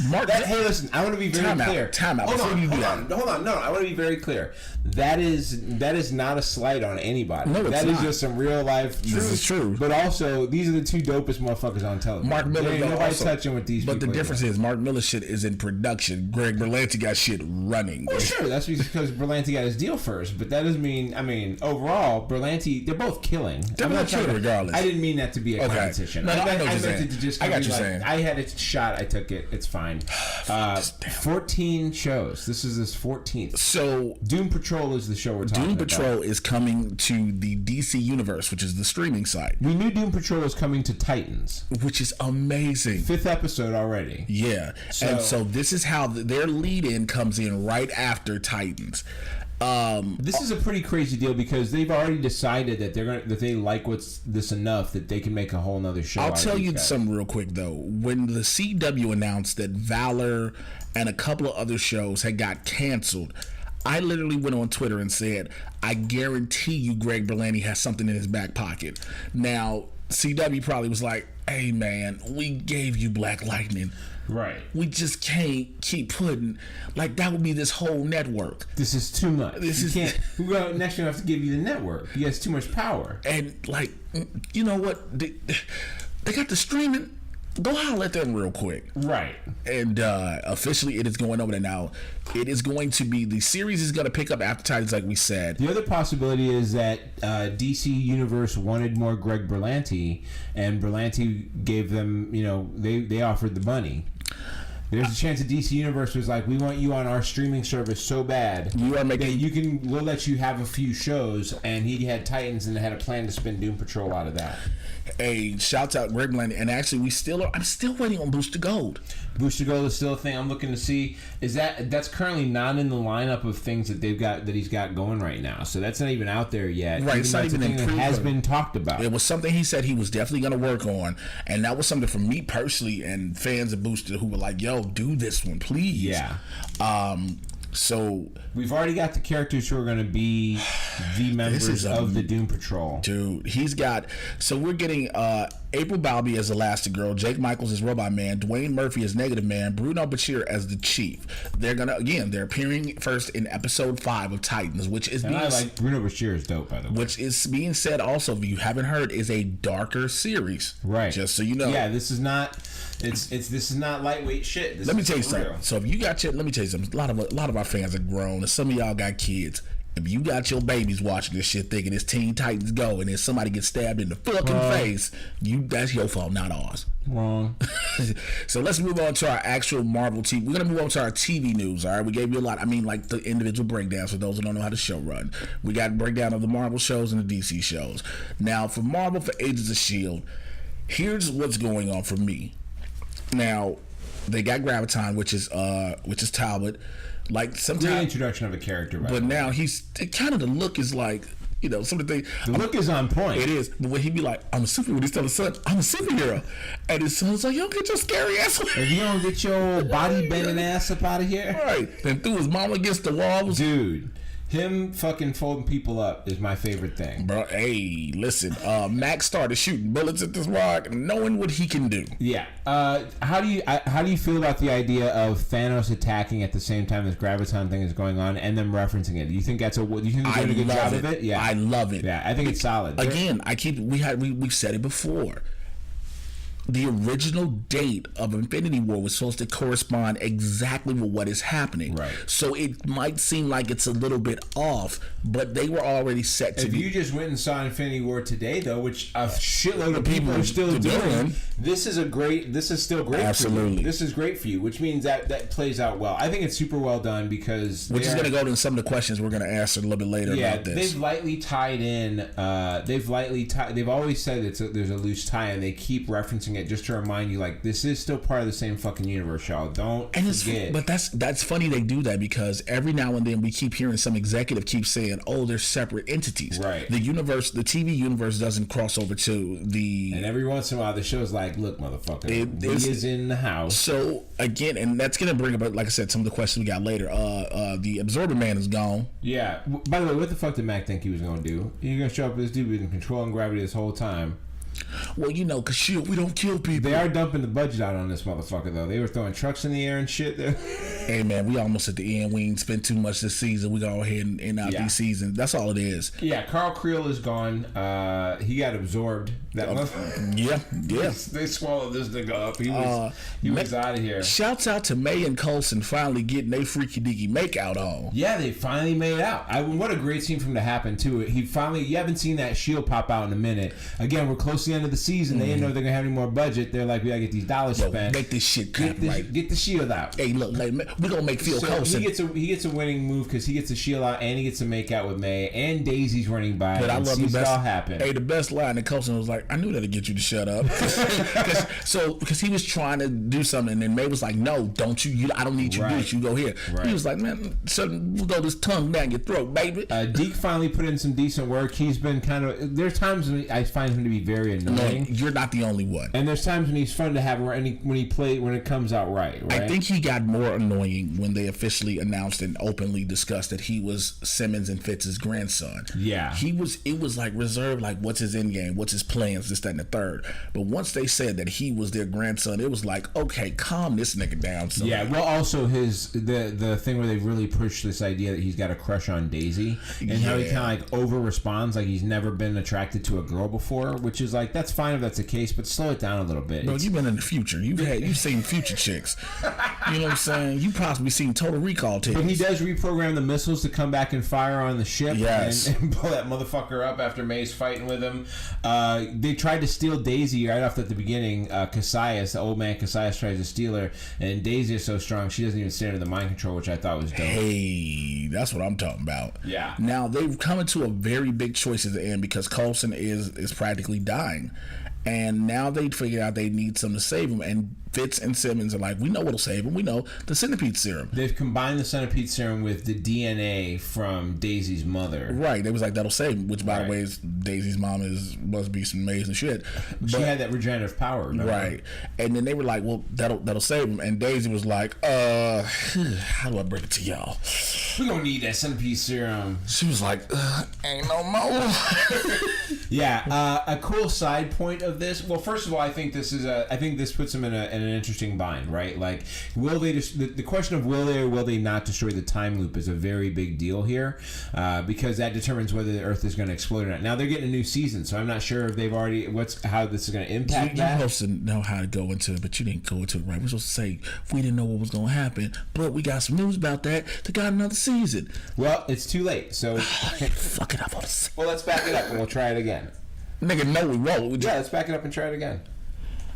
Hey, listen, I want to be very clear. Time out. Hold on. No, I want to be very clear. That is not a slight on anybody. No, it's that not. is just some real life truth. This is true. But also, these are the 2 dopest motherfuckers on television. Mark Miller, ain't nobody also, touching with these but people. the difference is Mark Miller shit is in production. Greg Berlanti got shit running. Well, sure, that's because Berlanti got his deal first. But that doesn't mean, overall, Berlanti, they're both killing. They're both killing regardless. I didn't mean that to be a competition. No, I know what you're meant saying. it to just I got be you like, saying. I had a shot, I took it, it's fine. 14 shows. This is his 14th. So Doom Patrol is the show we're talking about. Doom Patrol is coming to the DC Universe, which is the streaming site. We knew Doom Patrol was coming to Titans. Which is amazing. 5th episode already. Yeah. And so this is how their lead-in comes in right after Titans. This is a pretty crazy deal because they've already decided that they like what's this enough that they can make a whole nother show. I'll tell you something real quick though. When the CW announced that Valor and a couple of other shows had got canceled, I literally went on Twitter and said, I guarantee you Greg Berlanti has something in his back pocket. Now, CW probably was like, hey man, we gave you Black Lightning. Right. We just can't keep putting, like, that would be this whole network. This is too much. Next year I have to give you the network. He has too much power. And, like, you know what? They got the streaming. Go holler at them real quick. Right. And officially it is going over there now. It is going to be, the series is going to pick up after Titans, like we said. The other possibility is that DC Universe wanted more Greg Berlanti, and Berlanti gave them, they offered the money. There's a chance that DC Universe was like, we want you on our streaming service so bad we'll let you have a few shows, and he had Titans and had a plan to spin Doom Patrol out of that. Hey, shouts out Greg Berlanti, and actually I'm still waiting on Booster Gold. Booster Gold is still a thing I'm looking to see. That's currently not in the lineup of things that he's got going right now. So that's not even out there yet. Right, it's not even in that has been talked about. It was something he said he was definitely going to work on, and that was something for me personally and fans of Booster who were like, "Yo, do this one, please." Yeah. So we've already got the characters who are going to be the members of the Doom Patrol. Dude, we're getting April Balby as Elastigirl, Jake Michaels as Robot Man, Dwayne Murphy as Negative Man, Bruno Bashir as the Chief. They're appearing first in episode 5 of Titans, which is I like Bruno Bashir is dope, by the way. Which is being said also, if you haven't heard, is a darker series. Right. Just so you know. Yeah, this is not lightweight shit. Let me tell you something. So if you got let me tell you something. A lot of our fans are grown, and some of y'all got kids. If you got your babies watching this shit thinking it's Teen Titans Go, and then somebody gets stabbed in the fucking face, that's your fault, not ours. Wrong. So let's move on to our actual Marvel TV. We're gonna move on to our TV news. All right, we gave you a lot. I mean, like the individual breakdowns for those who don't know how the show run. We got a breakdown of the Marvel shows and the DC shows. Now, for Marvel, for Agents of S.H.I.E.L.D., here's what's going on for me. Now, they got Graviton, which is Talbot. Like sometimes Great introduction of a character, right? But now he's kind of the look is like, you know, some of the things. The look is on point. It is. But when he be like, I'm a superhero, when he's telling his son, I'm a superhero. And his son's like, yo, get your scary ass away. If you don't get your body bending ass up out of here. Right. Then threw his mom against the wall. Dude. Him fucking folding people up is my favorite thing. Bro, hey, listen. Max started shooting bullets at this rock, knowing what he can do. Yeah. How do you feel about the idea of Thanos attacking at the same time this Graviton thing is going on, and them referencing it? Do you think they're doing a good job of it? Yeah, I love it. Yeah, I think it's solid. Again, we've said it before. The original date of Infinity War was supposed to correspond exactly with what is happening. Right. So it might seem like it's a little bit off, but they were already set to If you just went and saw Infinity War today, though, which a shitload of people are still doing, this is still great. Absolutely. For you. This is great for you, which means that plays out well. I think it's super well done because which is going to go to some of the questions we're going to answer a little bit later about this. They've lightly tied in. They've always said there's a loose tie, and they keep referencing it just to remind you, like, this is still part of the same fucking universe, y'all. Don't forget. But that's funny they do that, because every now and then we keep hearing some executive keep saying, "Oh, they're separate entities." Right. The TV universe doesn't cross over to the. And every once in a while, the show's like, "Look, motherfucker, he is in the house." So again, and that's gonna bring up, like I said, some of the questions we got later. The Absorber Man is gone. Yeah. By the way, what the fuck did Mac think he was gonna do? You're gonna show up with this dude with controlling gravity this whole time. Well, you know, cause shit, we don't kill people. They are dumping the budget out on this motherfucker, though. They were throwing trucks in the air and shit. Hey man, we almost at the end. We ain't spent too much this season. We go ahead and end out these seasons. That's all it is. Yeah, Carl Creel is gone. He got absorbed. Yeah. They swallowed this nigga up. He was out of here. Shouts out to May and Coulson finally getting their freaky deaky make out on. Yeah, they finally made it out. What a great scene for him to happen too. You haven't seen that shield pop out in a minute. Again, we're close to the end of the season. They didn't know they're gonna have any more budget. They're like, we gotta get these dollars spent. Make this shit cut right. Get the shield out. Hey, look, we're gonna make Phil Coulson. He gets a winning move because he gets the shield out and he gets to make out with May, and Daisy's running by. But I love the best. It all happen. Hey, the best line that Coulson was like, "I knew that'd get you to shut up," because he was trying to do something, and then May was like, "No, don't you? I don't need you to do this. You go here." Right. He was like, "Man, we'll throw this tongue down your throat, baby." Deke finally put in some decent work. He's been kind of. There's times when I find him to be very annoying. No, you're not the only one. And there's times when he's fun to have when it comes out right. I think he got more annoying when they officially announced and openly discussed that he was Simmons and Fitz's grandson. Yeah. It was like reserved, like what's his end game, what's his plans, this, that, and the third. But once they said that he was their grandson, it was like, okay, calm this nigga down. So yeah, well, also the thing where they really pushed this idea that he's got a crush on Daisy, and how he kind of like over responds like he's never been attracted to a girl before, which is like, that's fine if that's the case, but slow it down a little bit. Bro, you've been in the future. You've seen future chicks. You know what I'm saying? You possibly seen Total Recall titties. But he does reprogram the missiles to come back and fire on the ship, and pull that motherfucker up after May's fighting with him. They tried to steal Daisy right off at the beginning. Cassius, the old man Cassius, tries to steal her, and Daisy is so strong she doesn't even stand in the mind control, which I thought was dope. Hey, that's what I'm talking about. Yeah. Now they've come into a very big choice at the end because Coulson is practically dying. And now they figured out they need something to save him. And Fitz and Simmons are like, we know what'll save him. We know the centipede serum. They've combined the centipede serum with the DNA from Daisy's mother. Right. They was like, that'll save him. Which, by the way, is Daisy's mom must be some amazing shit. But she had that regenerative power. Remember? Right. And then they were like, well, that'll save him. And Daisy was like, how do I bring it to y'all? We gonna need that centipede serum. She was like, ain't no more. Yeah. A cool side point of this. Well, first of all, I think this puts him in an interesting bind, right? Like, will they just the question of will they or will they not destroy the time loop is a very big deal here, because that determines whether the Earth is going to explode or not. Now they're getting a new season, so I'm not sure if they've already how this is going to impact that. You're supposed to know how to go into it, but you didn't go into it right. We're supposed to say we didn't know what was going to happen, but we got some news about that. They got another season. Well, it's too late. So fuck it up on the. Well, let's back it up and we'll try it again. Nigga, no, we won't. Yeah, let's back it up and try it again.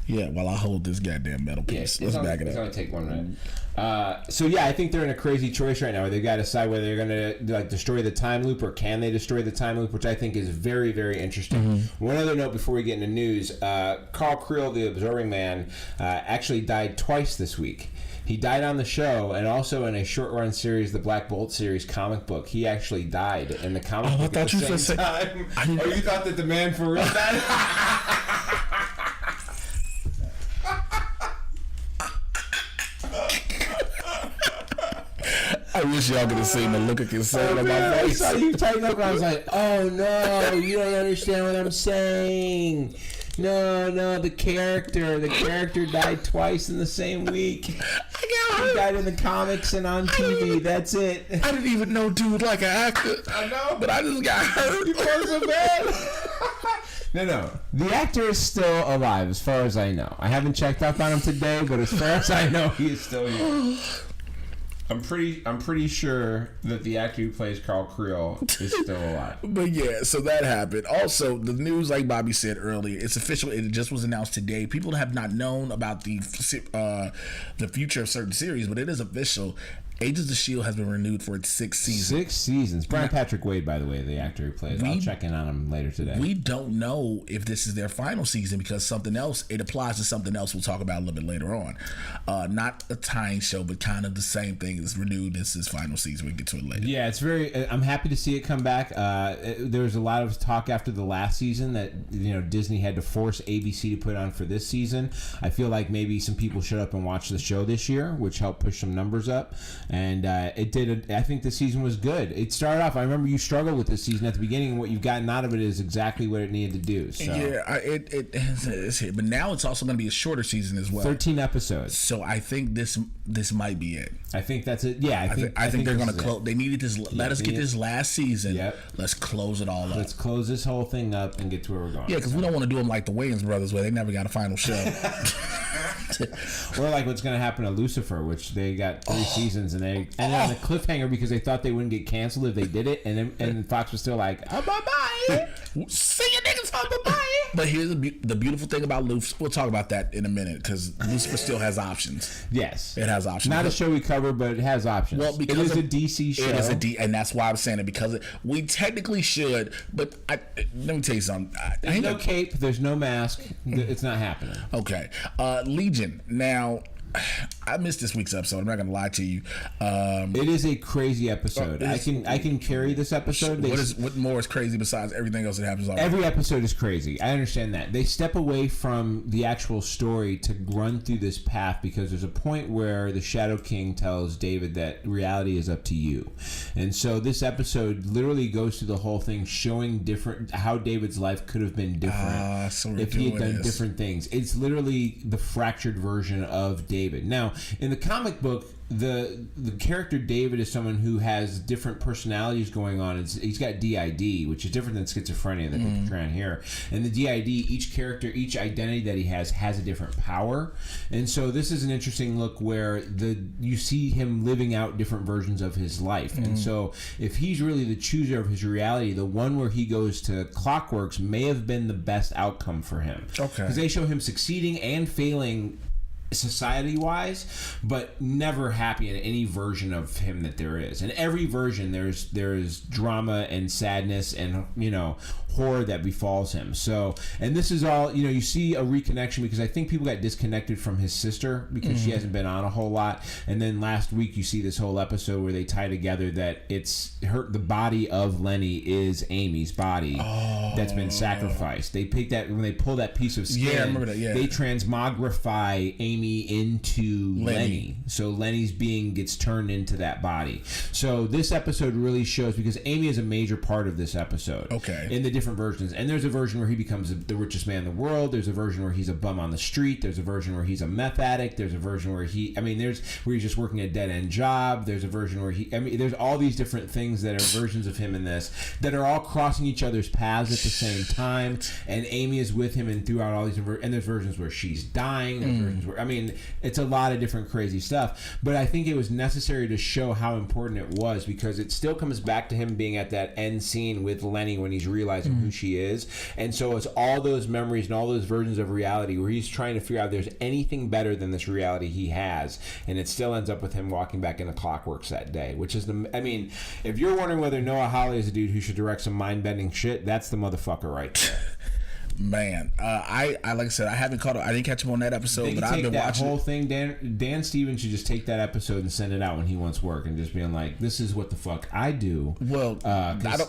Yeah, while I hold this goddamn metal piece. Let's back it up. It's going to take 1 minute. So yeah, I think they're in a crazy choice right now where they've got to decide whether they're going to like destroy the time loop or can they destroy the time loop, which I think is very, very interesting. One other note before we get into news, Carl Creel, the Observing Man, actually died twice this week. He died on the show and also in a short-run series, the Black Bolt series comic book. He actually died in the comic book at the same time. Oh, you thought that the man for real died? I wish y'all could have seen the look of concern on my face. I saw you tighten up and I was like, oh no, you don't understand what I'm saying. No, the character died twice in the same week. He died in the comics and on TV. That's it. I didn't even know dude like an actor. I know, but I just got hurt. You felt so bad. No. The actor is still alive, as far as I know. I haven't checked up on him today, but as far as I know, he is still here. I'm pretty sure that the actor who plays Carl Creel is still alive. But yeah, so that happened. Also, the news, like Bobby said earlier, it's official. It just was announced today. People have not known about the future of certain series, but it is official. Agents of S.H.I.E.L.D. has been renewed for its 6th season. 6 seasons. Brian Patrick Wade, by the way, the actor who plays. I'll check in on him later today. We don't know if this is their final season because something else, it applies to something else we'll talk about a little bit later on. Not a tying show, but kind of the same thing. It's renewed. This is final season. We'll get to it later. Yeah, it's very. I'm happy to see it come back. There was a lot of talk after the last season that Disney had to force ABC to put on for this season. I feel like maybe some people showed up and watched the show this year, which helped push some numbers up. And it did. I think the season was good. It started off. I remember you struggled with this season at the beginning, and what you've gotten out of it is exactly what it needed to do. So. Yeah, it's hit. But now it's also going to be a shorter season as well. 13 episodes. So I think this might be it. I think that's it. Yeah, I think they're going to close. They needed this. Let us get this last season. Yep. Let's close it all up. Let's close this whole thing up and get to where we're going. Yeah, because we don't want to do them like the Wayans brothers, where they never got a final show. Or like what's going to happen to Lucifer, which they got 3 seasons and they ended on a cliffhanger because they thought they wouldn't get canceled if they did it, and Fox was still like, oh, bye-bye. See you niggas, bye-bye. But here's the beautiful thing about Lucifer. We'll talk about that in a minute because Lucifer still has options. Yes. It has options. Not a show we cover, but it has options. Well, because it is a DC show. It is and that's why I was saying it, because we technically should, but let me tell you something. There's no cape. There's no mask. It's not happening. Okay. Legion. Now, I missed this week's episode. I'm not gonna lie to you. It is a crazy episode. I can carry this episode. What more is crazy besides everything else that happens already? Every episode is crazy. I understand that. They step away from the actual story to run through this path because there's a point where the Shadow King tells David that reality is up to you, and so this episode literally goes through the whole thing, showing how David's life could have been different if he had done different things. It's literally the fractured version of David. Now, in the comic book, the character David is someone who has different personalities going on. He's got DID, which is different than schizophrenia that they portray on here. And the DID, each character, each identity that he has a different power. And so this is an interesting look where you see him living out different versions of his life. And so if he's really the chooser of his reality, the one where he goes to Clockworks may have been the best outcome for him. Okay. Because they show him succeeding and failing society-wise, but never happy in any version of him that there is. In every version, there's drama and sadness and horror that befalls him. So, and this is all you see a reconnection because I think people got disconnected from his sister because she hasn't been on a whole lot. And then last week you see this whole episode where they tie together that the body of Lenny is Amy's body that's been sacrificed. They pick that when they pull that piece of skin. Yeah, I remember that. Yeah, they transmogrify Amy Amy into Lenny. So Lenny's being gets turned into that body. So this episode really shows, because Amy is a major part of this episode. Okay. In the different versions. And there's a version where he becomes the richest man in the world. There's a version where he's a bum on the street. There's a version where he's a meth addict. There's a version where there's where he's just working a dead-end job. There's a version where there's all these different things that are versions of him in this that are all crossing each other's paths at the same time. And Amy is with him and throughout all these, and there's versions where she's dying. There's versions where, it's a lot of different crazy stuff. But I think it was necessary to show how important it was, because it still comes back to him being at that end scene with Lenny when he's realizing who she is. And so it's all those memories and all those versions of reality where he's trying to figure out if there's anything better than this reality he has. And it still ends up with him walking back into Clockworks that day, which is if you're wondering whether Noah Hawley is a dude who should direct some mind-bending shit, that's the motherfucker right there. Man, I like I said, I haven't caught up. I didn't catch him on that episode, but I've been watching that whole thing. Dan Stevens should just take that episode and send it out when he wants work, and just being like, "This is what the fuck I do." Well,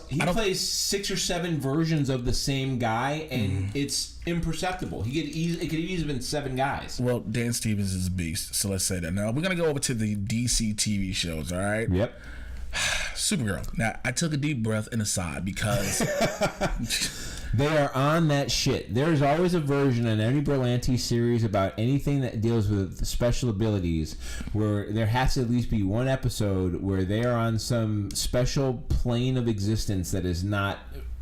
he plays 6 or 7 versions of the same guy, and it's imperceptible. It could have easily been 7 guys. Well, Dan Stevens is a beast, so let's say that. Now we're gonna go over to the DC TV shows. All right. Yep. Supergirl. Now I took a deep breath and a sigh because. They are on that shit. There's always a version in any Berlanti series about anything that deals with special abilities where there has to at least be one episode where they are on some special plane of existence that is not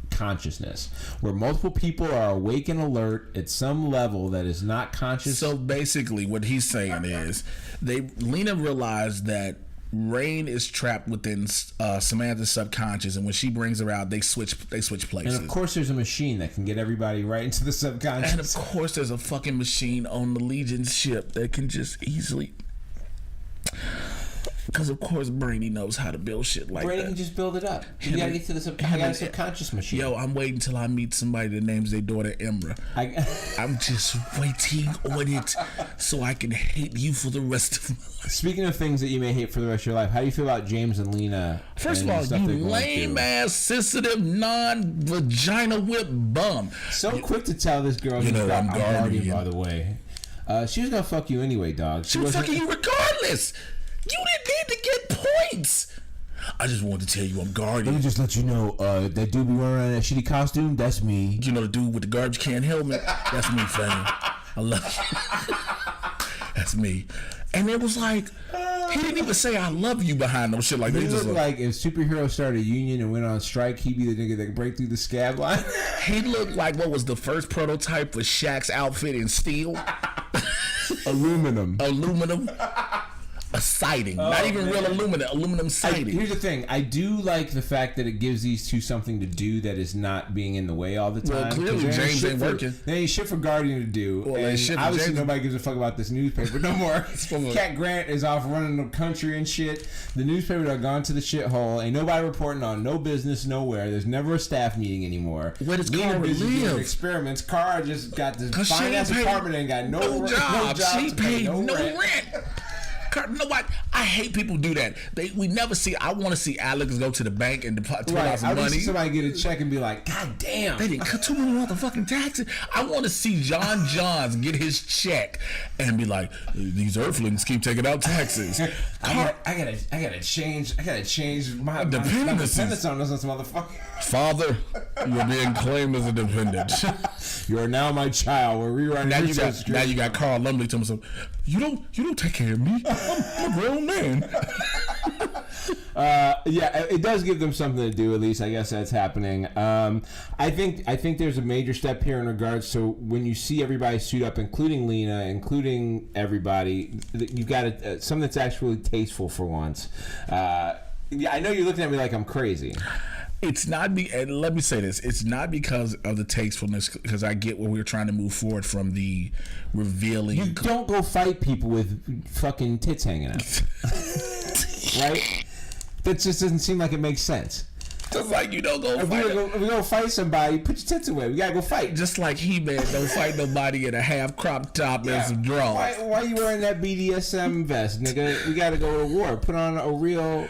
consciousness, where multiple people are awake and alert at some level that is not conscious. So basically what he's saying is Lena realized that Rain is trapped within Samantha's subconscious, and when she brings her out, they switch places. And of course, there's a machine that can get everybody right into the subconscious. And of course, there's a fucking machine on the Legion ship that can just easily. Because of course, Brainy knows how to build shit like Brainy that. can just build it up. You gotta get to the subconscious machine. Yo, I'm waiting till I meet somebody that names their daughter Emra. I'm just waiting on it so I can hate you for the rest of my life. Speaking of things that you may hate for the rest of your life, how do you feel about James and Lena? First of all, you lame ass, sensitive, non-vagina whip bum. So quick to tell this girl, I'm guardian, by the way. She was gonna fuck you anyway, dog. She was fucking you regardless. You didn't need to get points. I just wanted to tell you I'm guardian. Let me just let you know, that dude be wearing that shitty costume, that's me. You know the dude with the garbage can helmet? That's me, fam. I love you. That's me. And it was like, he didn't even say I love you behind no shit like that. He looked like if superheroes started a union and went on strike, he'd be the nigga that could break through the scab line. He looked like what was the first prototype for Shaq's outfit in steel? Aluminum. A siding, not even real aluminum siding. Here's the thing: I do like the fact that it gives these two something to do that is not being in the way all the time. Well, clearly James ain't working. They ain't shit for Guardian to do. Well, and obviously James, nobody gives a fuck about this newspaper no more. Cat Grant is off running the country and shit. The newspaper done gone to the shithole. Ain't nobody reporting on no business nowhere. There's never a staff meeting anymore. Where does Kara live? Experiments. Kara just got this fine ass apartment and got no job. She paid no rent. Nobody. I hate people do that. We never see. I want to see Alex go to the bank and deposit out some money. I want to see somebody get a check and be like, "God damn, they didn't cut too many motherfucking taxes." I want to see John Johns get his check and be like, "These Earthlings keep taking out taxes." I gotta change my dependence on this motherfucker. Father, you're being claimed as a dependent. You are now my child. We're rewriting. Now you got Carl Lumley telling himself, "You don't take care of me. I'm a grown man." Yeah, it does give them something to do. At least I guess that's happening. I think there's a major step here in regards to when you see everybody suit up, including Lena, including everybody. You've got something that's actually tasteful for once. Yeah, I know you're looking at me like I'm crazy. It's not and let me say this. It's not because of the tastefulness, because I get where we're trying to move forward from the revealing. You don't go fight people with fucking tits hanging out. Right? That just doesn't seem like it makes sense. Just like you don't go if fight. If we go fight somebody, put your tits away. We gotta go fight. Just like He-Man don't fight nobody in a half crop top and some drawers. Why you wearing that BDSM vest, nigga? We gotta go to war. Put on a real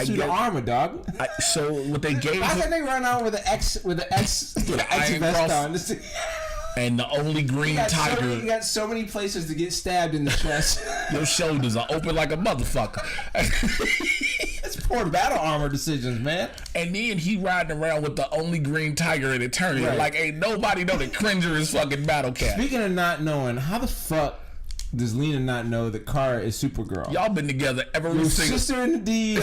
suit of armor, dog. So what they gave? Why can't they run out with an X vest on? And the only green tiger. You got so many places to get stabbed in the chest. Your shoulders are open like a motherfucker. That's poor battle armor decisions, man. And then he riding around with the only green tiger in Eternia. Right. Like, ain't nobody know that Cringer is fucking Battle Cat. Speaking of not knowing, how the fuck does Lena not know that Kara is Supergirl? Y'all been together every Your single... sister in the DO.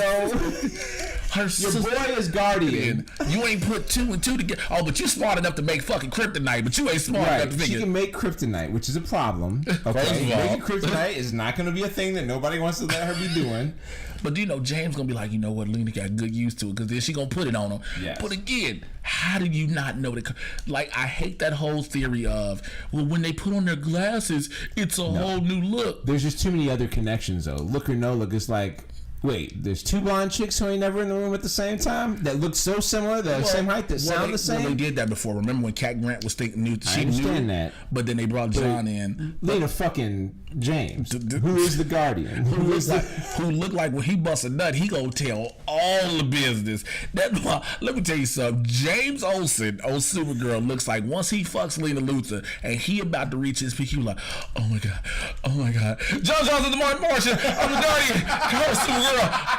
Her Your sister... boy is Guardian. You ain't put 2 and 2 together. Oh, but you smart enough to make fucking kryptonite, but you ain't smart enough to Right, she figure... can make kryptonite, which is a problem. First Okay, of all. making kryptonite is not going to be a thing that nobody wants to let her be doing. But you know, James gonna be like, you know what, Lena got good use to it, because then she gonna put it on him. Yes. But again, how do you not know that? Like, I hate that whole theory of, well, when they put on their glasses, it's a whole new look. There's just too many other connections, though. Look or no look, it's like, wait, there's 2 blonde chicks who ain't never in the room at the same time that look so similar, the same height, that sound the same. Well, they did that before. Remember when Cat Grant was thinking I understand that. But then they brought John in. Lena fucking James, who is the Guardian, Who looked like when he bust a nut, he gonna tell all the business. Let me tell you something. James Olsen on Supergirl looks like once he fucks Lena Luthor and he about to reach his peak, he was like, oh my god, John Johnson, the Martian, I'm the Guardian, come on, Supergirl,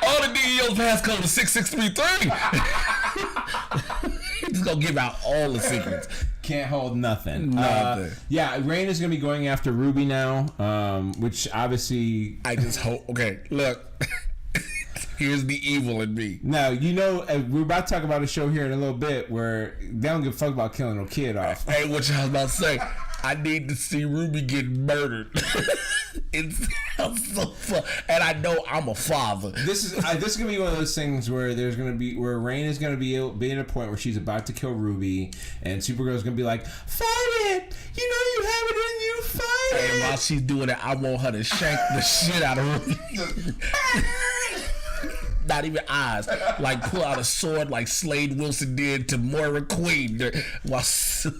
all the DEO's passcode is 6633. He's gonna give out all the secrets. can't hold nothing. Nothing. Rain is going to be going after Ruby now, which obviously... I just hope... Okay, look. Here's the evil in me. Now, we're about to talk about a show here in a little bit where they don't give a fuck about killing no kid off. Hey, what I was about to say. I need to see Ruby get murdered. It sounds so fun, and I know I'm a father. This is gonna be one of those things where Rain is gonna be at a point where she's about to kill Ruby, and Supergirl's gonna be like, "Fight it! You know you have it in you. Fight it!" And while she's doing it, I want her to shank the shit out of Ruby. Not even eyes. Like pull out a sword like Slade Wilson did to Moira Queen.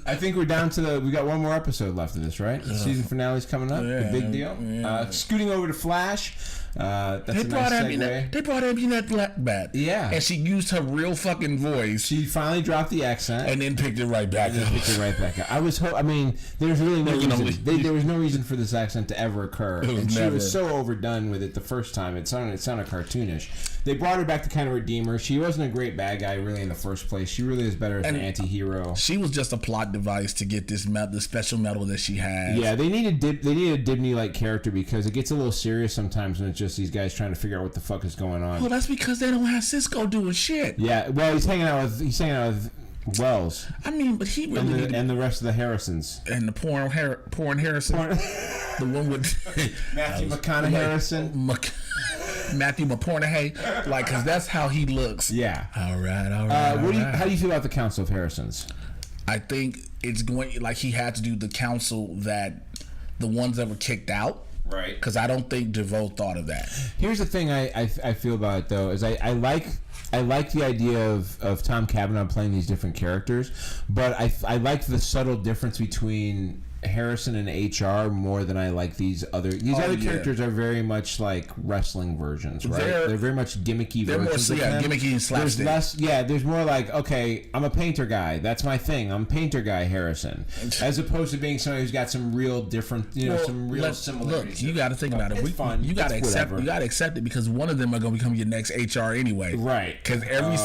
I think we're down to we got one more episode left of this, right? The season finale's coming up. Yeah, the big deal. Yeah. Scooting over to Flash. That's a nice segue. They brought Ambulette Black back. Yeah. And she used her real fucking voice. She finally dropped the accent. And then picked it right back up. I was there's really no reason. There was no reason for this accent to ever occur. And she was so overdone with it the first time. It sounded cartoonish. They brought her back to kind of redeem her. She wasn't a great bad guy really in the first place. She really is better as an anti-hero. She was just a plot device to get the special medal that she has. Yeah, they need a Dibney-like character because it gets a little serious sometimes when it's just these guys trying to figure out what the fuck is going on. Well, that's because they don't have Cisco doing shit. Yeah, well, he's hanging out with Wells. I mean, but he really and the rest of the Harrisons and the porn Harrison, the one with Matthew McConaughey Harrison. Matthew McConaughey, like, because that's how he looks. Yeah. All right. How do you feel about the Council of Harrisons? I think it's going like he had to do the council that the ones that were kicked out. Right. Because I don't think DeVoe thought of that. Here's the thing I feel about it though is I like the idea of Tom Cavanaugh playing these different characters, but I like the subtle difference between Harrison and HR more than I like these other characters are very much like wrestling versions, right? They're very much gimmicky versions. They're more gimmicky and slapstick. There's more like, okay, I'm a painter guy. That's my thing. I'm painter guy Harrison, as opposed to being somebody who's got some real different, some real similarities. Look, you got to think about it. It's fun. You got to accept. You got to accept it because one of them are going to become your next HR anyway. Right. Because every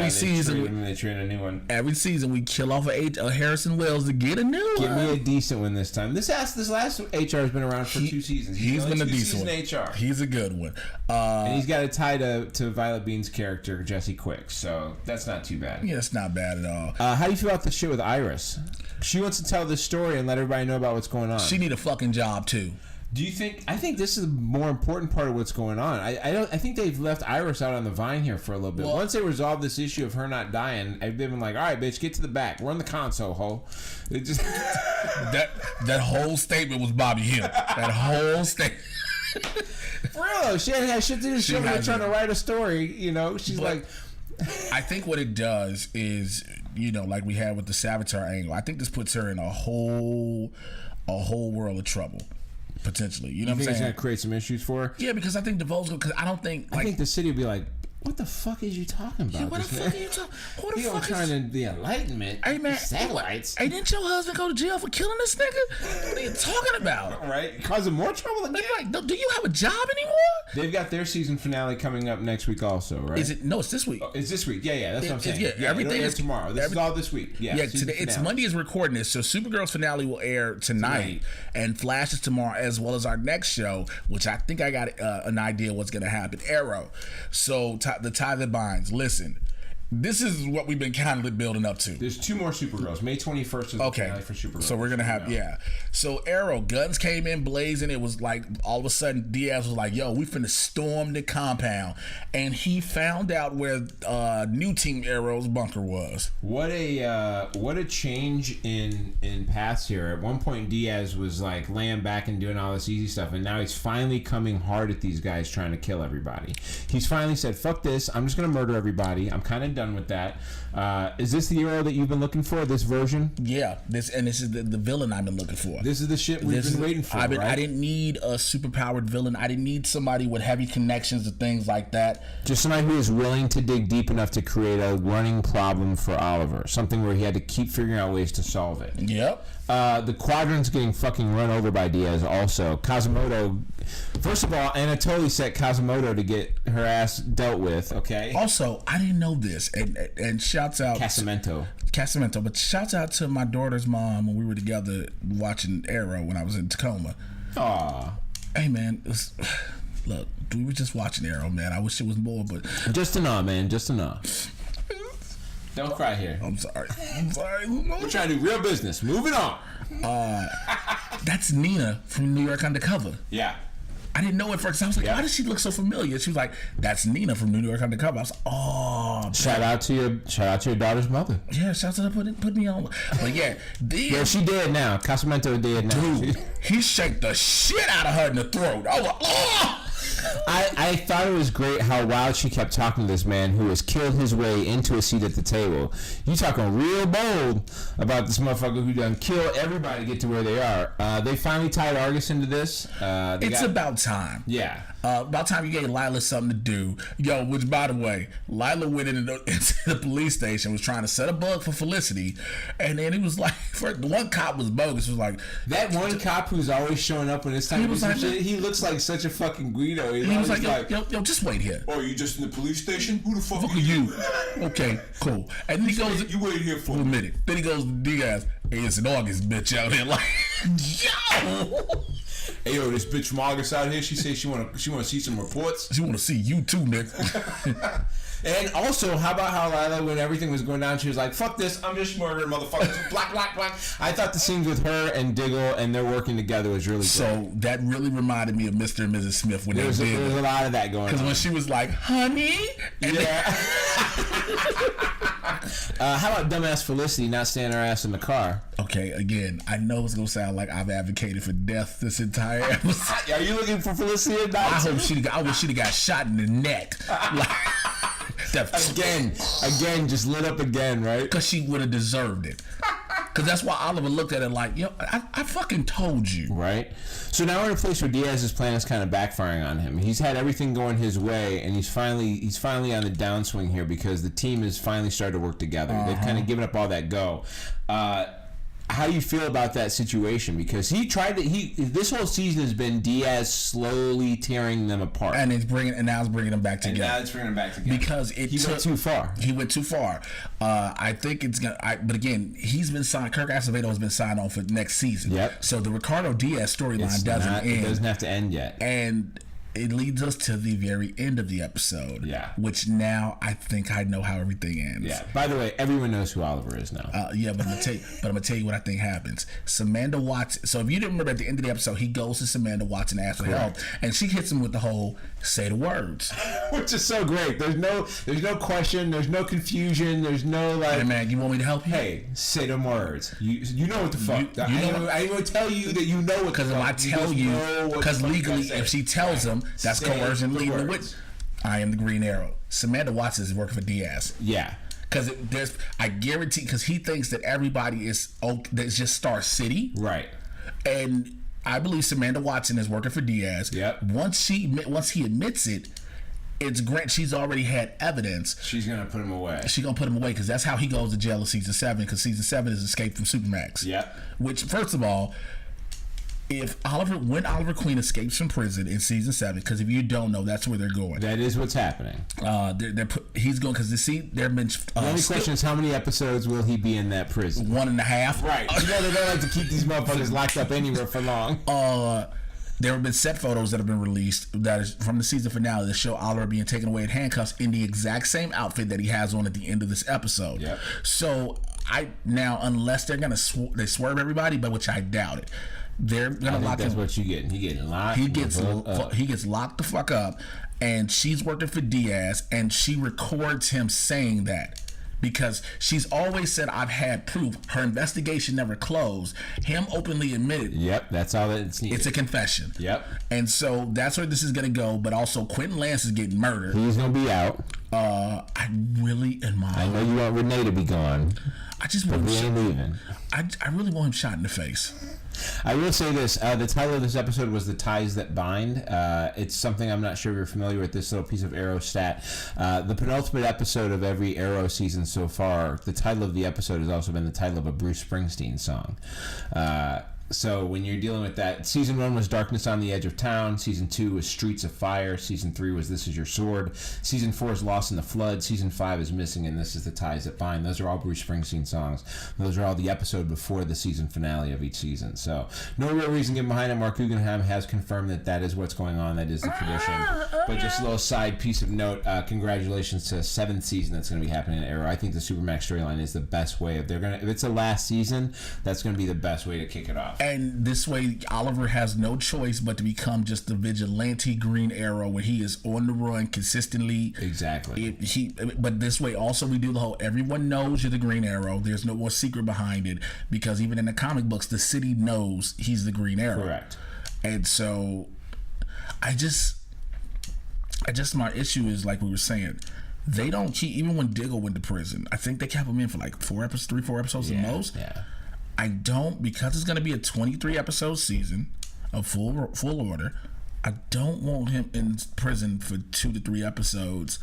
season they train a new one. Every season we kill off a Harrison Wells to get a new one. Give me a decent one this time. This last HR has been around for 2 seasons. He's been a decent one. HR. He's a good one. And he's got a tie to Violet Bean's character, Jesse Quick. So that's not too bad. Yeah, it's not bad at all. How do you feel about the shit with Iris? She wants to tell this story and let everybody know about what's going on. She need a fucking job too. Do you think? I think this is the more important part of what's going on. I think they've left Iris out on the vine here for a little bit. Well, once they resolve this issue of her not dying, they've been like, "All right, bitch, get to the back. We're on the console, ho." It just that whole statement was Bobby Hill. That whole statement. For real though, she had shit to do. She was trying to write a story. She's like. I think what it does is, like we had with the Savitar angle. I think this puts her in a whole world of trouble. Potentially, you know what I'm saying? It's gonna create some issues for her. Yeah, because I think DeVoe's because I don't think. I think the city will be like, What the fuck is you talking about? What the fuck are you talking? Who the You fuck trying to the Enlightenment? Hey man, satellites. Hey, didn't your husband go to jail for killing this nigga? What are you talking about? Right, causing more trouble again. Like, do you have a job anymore? They've got their season finale coming up next week, also, right? Is it? No, it's this week. It's this week. Yeah, that's what I'm saying. Yeah, everything is tomorrow. This is all this week. Yeah, today. It's Monday is recording this, so Supergirl's finale will air tonight, and Flash is tomorrow, as well as our next show, which I think I got an idea what's going to happen. Arrow. So the tie that binds. Listen. This is what we've been kind of building up to. There's 2 more Supergirls. May 21st is the finale for Supergirl. So we're going to have, So Arrow, guns came in blazing. It was like, all of a sudden, Diaz was like, yo, we finna storm the compound. And he found out where new Team Arrow's bunker was. What a change in paths here. At one point, Diaz was like laying back and doing all this easy stuff. And now he's finally coming hard at these guys trying to kill everybody. He's finally said, fuck this. I'm just going to murder everybody. I'm kind of done with that. Is this the Arrow that you've been looking for? This version? Yeah, this is the villain I've been looking for. This is the shit we've been waiting for. Right? I didn't need a superpowered villain. I didn't need somebody with heavy connections to things like that. Just somebody who is willing to dig deep enough to create a running problem for Oliver. Something where he had to keep figuring out ways to solve it. Yep. The Quadrant's getting fucking run over by Diaz also. Kazimoto, first of all, Anatoly set Kazimoto to get her ass dealt with, okay? Also, I didn't know this, and shouts out... Casamento, but shouts out to my daughter's mom when we were together watching Arrow when I was in Tacoma. Aw. Hey, man, look, we were just watching Arrow, man. I wish it was more, but... Just enough, man, just enough. Don't cry here. I'm sorry. We're trying to do real business. Moving on. That's Nina from New York Undercover. Yeah. I didn't know at first. I was like, why does she look so familiar? She was like, that's Nina from New York Undercover. I was like, oh. Shout out to your daughter's mother. Yeah, shout out to put me on. But yeah. Yeah, she dead now. Casamento dead now. Dude, he shaked the shit out of her in the throat. I was like, oh. I thought it was great how wild she kept talking to this man who has killed his way into a seat at the table. You talking real bold about this motherfucker who done kill everybody to get to where they are. They finally tied Argus into this. It's about time. Yeah. About time you gave Lila something to do. Yo, which by the way, Lila went into the police station, was trying to set a bug for Felicity, and then it was like, the one cop was bogus. Was like that one cop who's always showing up when it's time to do some shit. He looks like such a fucking Guido. He was like, yo, just wait here. Oh, you just in the police station? Who the fuck are you? Okay, cool. And then he goes, you wait here for a minute. Then he goes to Diaz, hey, it's an August bitch out here. Like, yo. Hey, yo, this bitch from August out here, she says she want to see some reports. She want to see you too, nigga. And also, how about how Lila, when everything was going down, she was like, fuck this, I'm just murdering motherfuckers. Black. I thought the scenes with her and Diggle and they're working together was really good. So that really reminded me of Mr. and Mrs. Smith when there was a lot of that going on. Because when she was like, honey. And how about dumbass Felicity not staying her ass in the car? Okay, again, I know it's going to sound like I've advocated for death this entire episode. Are you looking for Felicity or not? I wish she'd have got shot in the neck. Again, just lit up again, right? Because she would have deserved it. Because that's why Oliver looked at it like, yo, I fucking told you. Right? So now we're in a place where Diaz's plan is kind of backfiring on him. He's had everything going his way, and he's finally on the downswing here because the team has finally started to work together. They've kind of given up all that go. How do you feel about that situation? Because this whole season has been Diaz slowly tearing them apart, and now it's bringing them back together. Because he went too far. He went too far. I think it's gonna. But again, he's been signed. Kirk Acevedo has been signed on for next season. Yep. So the Ricardo Diaz storyline doesn't end. It doesn't have to end yet. And it leads us to the very end of the episode. Yeah. Which now I think I know how everything ends. Yeah. By the way, everyone knows who Oliver is now. Yeah, but I'm gonna tell you what I think happens. Samantha Watson. So if you didn't remember at the end of the episode, he goes to Samantha Watson and asks for help, and she hits him with the whole "say the words," which is so great. There's no question. There's no confusion. There's no like. Hey man, you want me to help you? Hey, say them words. You know what the fuck. I ain't gonna tell you that you know what. Because if I tell you, because legally, if she tells him. That's coercion legally. I am the Green Arrow. Samantha Watson is working for Diaz. Yeah. Because I guarantee, because he thinks that everybody is, that's just Star City. Right. And I believe Samantha Watson is working for Diaz. Yep. Once he admits it, it's Grant. She's already had evidence. She's gonna put him away. She's gonna put him away because that's how he goes to jail in season 7. Because season 7 is Escape from Supermax. Yep. Which, first of all, when Oliver Queen escapes from prison in season 7, because if you don't know, that's where they're going. That is what's happening. He's going because there have been. The only question is how many episodes will he be in that prison? 1.5. Right. You know they don't like to keep these motherfuckers locked up anywhere for long. There have been set photos that have been released that is from the season finale that show Oliver being taken away in handcuffs in the exact same outfit that he has on at the end of this episode. Yep. So unless they're gonna they swerve everybody, but which I doubt it. They're gonna lock him. That's what you getting. He getting locked. He gets locked the fuck up, and she's working for Diaz, and she records him saying that because she's always said, "I've had proof." Her investigation never closed. Him openly admitted. Yep, that's all that it's needed. It's a confession. Yep, and so that's where this is gonna go. But also, Quentin Lance is getting murdered. He's gonna be out. I really admire. I know you want Renee to be gone. I just want him ain't leaving. I really want him shot in the face. I will say this. The title of this episode was The Ties That Bind. It's something I'm not sure if you're familiar with, this little piece of Arrow stat. The penultimate episode of every Arrow season so far, the title of the episode has also been the title of a Bruce Springsteen song. So when you're dealing with that, season 1 was Darkness on the Edge of Town. Season 2 was Streets of Fire. Season 3 was This Is Your Sword. Season 4 is Lost in the Flood. Season 5 is Missing, and This Is the Ties That Bind. Those are all Bruce Springsteen songs. Those are all the episode before the season finale of each season. So no real reason getting behind it. Mark Guggenheim has confirmed that is what's going on. That is the tradition. But just a little side piece of note. Congratulations to a 7th season that's going to be happening in Arrow. I think the Supermax storyline is the best way. If it's a last season, that's going to be the best way to kick it off. And this way, Oliver has no choice but to become just the vigilante Green Arrow, where he is on the run consistently. Exactly. But this way, also, we do the whole everyone knows you're the Green Arrow. There's no more secret behind it, because even in the comic books, the city knows he's the Green Arrow. Correct. And so, my issue is, like we were saying, they don't keep, even when Diggle went to prison, I think they kept him in for like 4 episodes the most. Yeah. I don't, because it's going to be a 23 episode season of full order. I don't want him in prison for 2 to 3 episodes,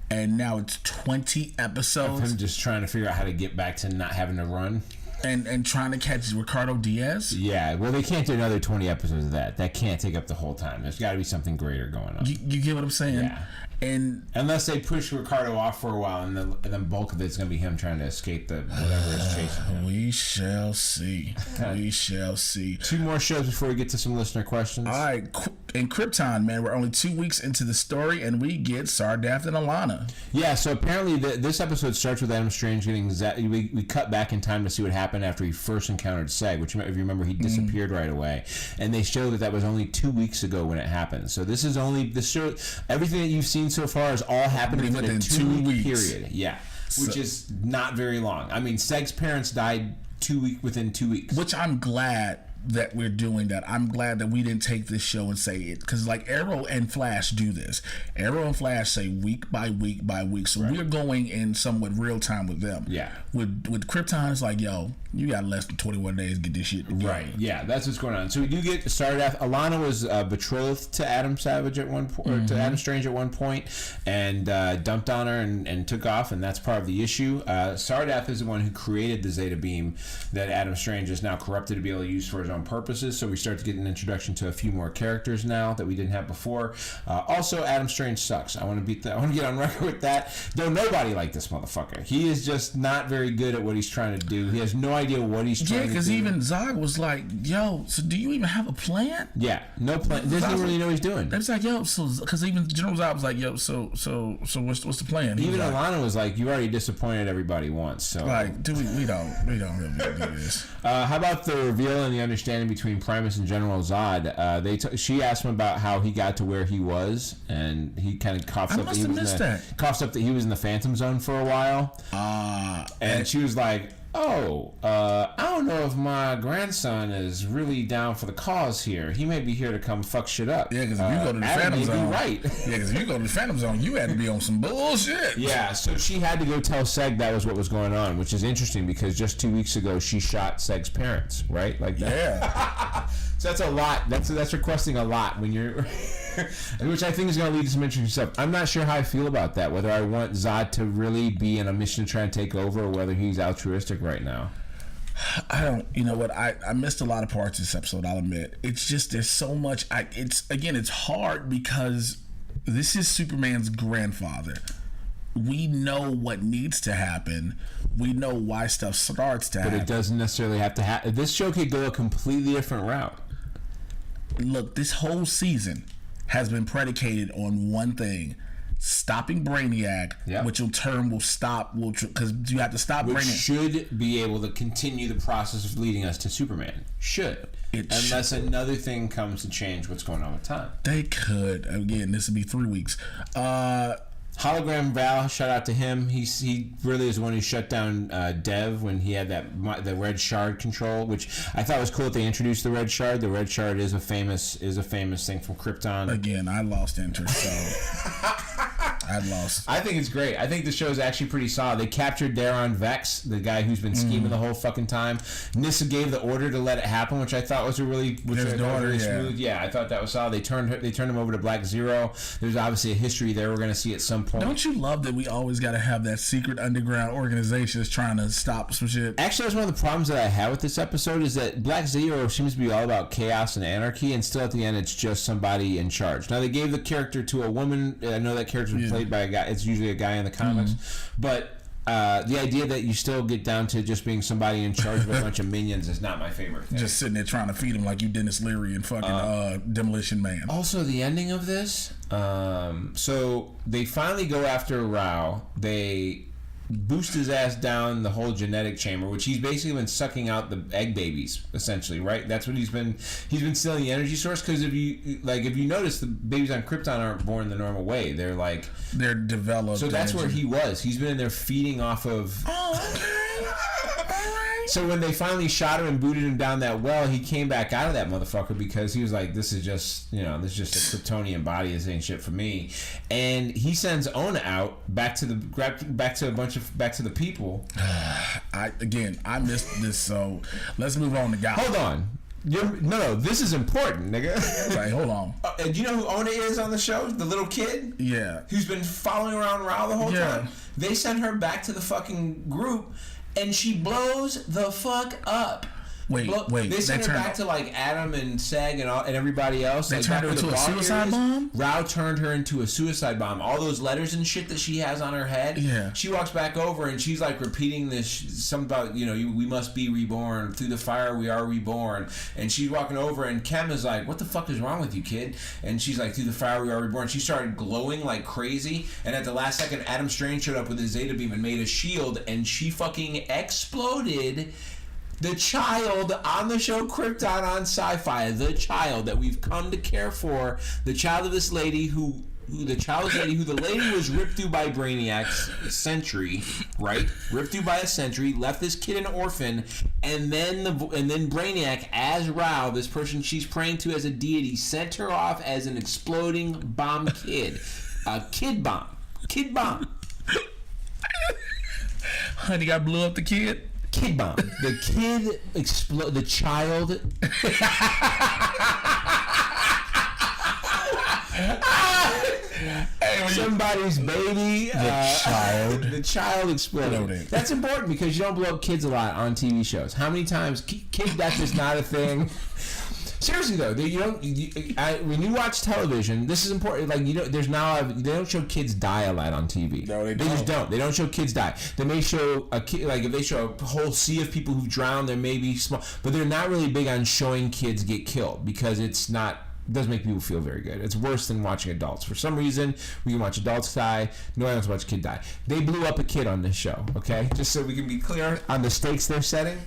and now it's 20 episodes. Of him just trying to figure out how to get back to not having to run. And trying to catch Ricardo Diaz. Yeah, well, they can't do another 20 episodes of that. That can't take up the whole time. There's got to be something greater going on. You get what I'm saying? Yeah. And unless they push Ricardo off for a while, and then bulk of it's going to be him trying to escape the whatever is chasing him. We shall see. We shall see. 2 more shows before we get to some listener questions. All right. In Krypton, man, we're only 2 weeks into the story, and we get Sardath and Alana. Yeah, so apparently this episode starts with Adam Strange getting we cut back in time to see what happened after he first encountered Seg, which, if you remember, he disappeared right away. And they show that was only 2 weeks ago when it happened. So this is only the show. Everything that you've seen so far is all happening within a 2 week period. Yeah, which is not very long. I mean, Seg's parents died within 2 weeks. Which I'm glad that we're doing that. I'm glad that we didn't take this show and say it, because like Arrow and Flash do this. Arrow and Flash say week by week by week, so we're going in somewhat real time with them. Yeah. With Krypton, it's like, yo, you got less than 21 days to get this shit together. Right. Yeah, that's what's going on. So we do get Sardath. Alana was betrothed to Adam Savage at one point, or to Adam Strange at one point, and dumped on her and took off, and that's part of the issue. Sardath is the one who created the Zeta Beam that Adam Strange is now corrupted to be able to use for his own purposes. So we start to get an introduction to a few more characters now that we didn't have before. Also, Adam Strange sucks. I want to get on record with that. Though nobody liked this motherfucker. He is just not very good at what he's trying to do. He has no idea what he's trying to do. Yeah, because even Zog was like, yo, so do you even have a plan? Yeah, no plan. Doesn't even really know what he's doing. It's like, yo, so, because even General Zog was like, yo, so what's the plan? Even Alana was like, you already disappointed everybody once. So like, we don't really do this. How about the reveal and the understanding between Primus and General Zod? She asked him about how he got to where he was, and he kind of coughs up that he was in the Phantom Zone for a while. And she was like, I don't know if my grandson is really down for the cause here. He may be here to come fuck shit up. Yeah, because if you go to the Phantom Zone, right? Yeah, because if you go to the Phantom Zone, you had to be on some bullshit. Yeah, so she had to go tell Seg that was what was going on, which is interesting because just 2 weeks ago she shot Seg's parents, right? Like that. Yeah. So that's a lot. That's requesting a lot when you're. Which I think is going to lead to some interesting stuff. I'm not sure how I feel about that, whether I want Zod to really be in a mission to try and take over, or whether he's altruistic right now. I don't, you know what, I missed a lot of parts of this episode, I'll admit. It's just, there's so much, it's hard because this is Superman's grandfather. We know what needs to happen. We know why stuff starts to happen. But it doesn't necessarily have to happen. This show could go a completely different route. Look, this whole season has been predicated on one thing: stopping Brainiac, which will stop, because you have to stop Which Brainiac. Should be able to continue the process of leading us to Superman. Unless another thing comes to change what's going on with time. They could. Again, this would be 3 weeks. Hologram Val, shout out to him. He really is the one who shut down Dev when he had the red shard control, which I thought was cool that they introduced the red shard. The red shard is a famous thing from Krypton. Again, I lost interest, so I think it's great. I think the show is actually pretty solid. They captured Daron Vex, the guy who's been scheming the whole fucking time. Nyssa gave the order to let it happen, which I thought was really smooth. Yeah, I thought that was solid. They turned him over to Black Zero. There's obviously a history there we're going to see at some point. Don't you love that we always got to have that secret underground organization that's trying to stop some shit? Actually, that's one of the problems that I have with this episode is that Black Zero seems to be all about chaos and anarchy, and still at the end it's just somebody in charge. Now, they gave the character to a woman. I know that character was played by a guy. It's usually a guy in the comics. But the idea that you still get down to just being somebody in charge of a bunch of minions is not my favorite thing. Just sitting there trying to feed him like you Dennis Leary and fucking Demolition Man. Also, the ending of this, so they finally go after Rao. They boost his ass down the whole genetic chamber, which he's basically been sucking out the egg babies, essentially, right? That's what he's been stealing the energy source, because if you notice, the babies on Krypton aren't born the normal way. They're developed. So that's where he was. He's been in there feeding off of... So when they finally shot him and booted him down that well, he came back out of that motherfucker because he was like, this is just a Kryptonian body. This ain't shit for me. And he sends Ona out back to the people. I missed this, so let's move on to God. Hold on. No, this is important, nigga. Right, hold on. Do you know who Ona is on the show? The little kid? Yeah. Who's been following around Rao the whole time? They sent her back to the fucking group, and she blows the fuck up. Wait. They sent her back to like Adam and Seg and everybody else. They turned her into a suicide bomb? Rao turned her into a suicide bomb. All those letters and shit that she has on her head. Yeah. She walks back over and she's like repeating this, something about, we must be reborn. Through the fire we are reborn. And she's walking over and Kem is like, what the fuck is wrong with you, kid? And she's like, through the fire we are reborn. She started glowing like crazy. And at the last second, Adam Strange showed up with his Zeta Beam and made a shield. And she fucking exploded. The child on the show Krypton on Sci-Fi, the child that we've come to care for, the child of this lady who the lady was ripped through by Brainiac's sentry, right? Ripped through by a sentry, left this kid an orphan, and then Brainiac, as Rao, this person she's praying to as a deity, sent her off as an exploding bomb kid, a kid bomb. Honey, I blew up the kid. Kid bomb. The kid explode. The child. Somebody's baby. The child exploded. That's important because you don't blow up kids a lot on TV shows. How many times kid death is not a thing? Seriously though, when you watch television, this is important. Like they don't show kids die a lot on TV. No, they just don't. They don't show kids die. They may show a kid, like if they show a whole sea of people who drown, there may be small, but they're not really big on showing kids get killed because it doesn't make people feel very good. It's worse than watching adults. For some reason, we can watch adults die. No one wants to watch a kid die. They blew up a kid on this show, okay? Just so we can be clear on the stakes they're setting.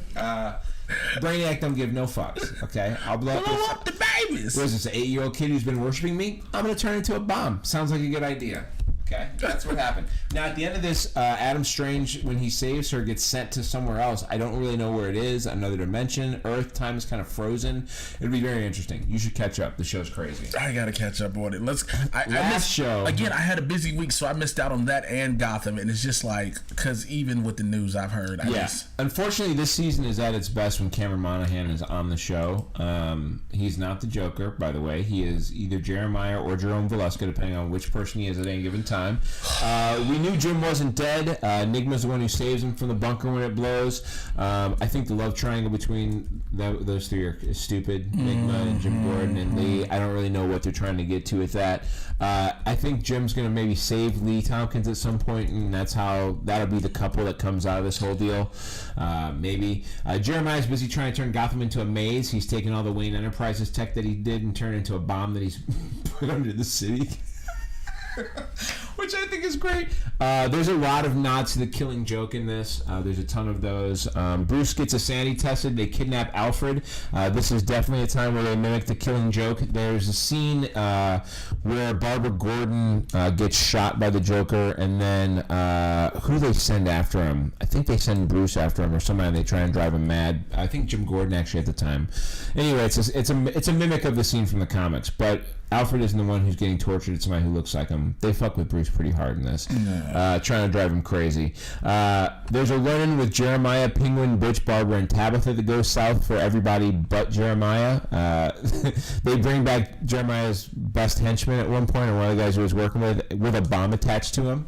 Brainiac don't give no fucks, okay? I'll blow up the babies. What is this, an 8-year-old kid who's been worshiping me? I'm going to turn into a bomb. Sounds like a good idea, okay? Okay, that's what happened. Now, at the end of this, Adam Strange, when he saves her, gets sent to somewhere else. I don't really know where it is. Another dimension. Earth time is kind of frozen. It'll be very interesting. You should catch up. The show's crazy. I gotta catch up on it. Last show again. I had a busy week, so I missed out on that and Gotham. And it's just like, because even with the news I've heard, Unfortunately, this season is at its best when Cameron Monaghan is on the show. He's not the Joker, by the way. He is either Jeremiah or Jerome Valeska, depending on which person he is at any given time. We knew Jim wasn't dead. Enigma's the one who saves him from the bunker when it blows. I think the love triangle between those three is stupid. Enigma and Jim Gordon and Lee. I don't really know what they're trying to get to with that. I think Jim's going to maybe save Lee Tompkins at some point, and that'll be the couple that comes out of this whole deal. Maybe. Jeremiah's busy trying to turn Gotham into a maze. He's taken all the Wayne Enterprises tech that he did and turned it into a bomb that he's put under the city. Which I think is great. There's a lot of nods to the Killing Joke in this. There's a ton of those. Bruce gets a sanity tested. They kidnap Alfred. This is definitely a time where they mimic the Killing Joke. There's a scene where Barbara Gordon gets shot by the Joker, and then who they send after him? I think they send Bruce after him or somebody, and they try and drive him mad. I think Jim Gordon actually at the time. Anyway, it's a mimic of the scene from the comics, but Alfred isn't the one who's getting tortured. It's somebody who looks like him. They fuck with Bruce pretty hard in this, trying to drive him crazy. There's a run-in with Jeremiah, Penguin, Butch, Barbara, and Tabitha that goes south for everybody but Jeremiah. They bring back Jeremiah's best henchman at one point, or one of the guys he was working with a bomb attached to him,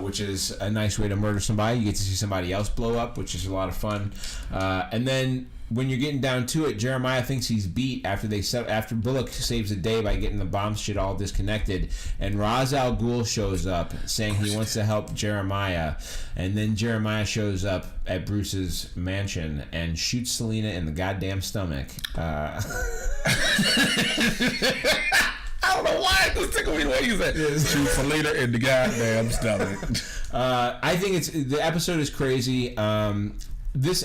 which is a nice way to murder somebody. You get to see somebody else blow up, which is a lot of fun. And then when you're getting down to it, Jeremiah thinks he's beat after Bullock saves the day by getting the bomb shit all disconnected, and Ra's al Ghul shows up saying he wants to help Jeremiah, and then Jeremiah shows up at Bruce's mansion and shoots Selena in the goddamn stomach. I don't know why it just tickled me the way you said shoot Selena in the goddamn stomach. I think the episode is crazy.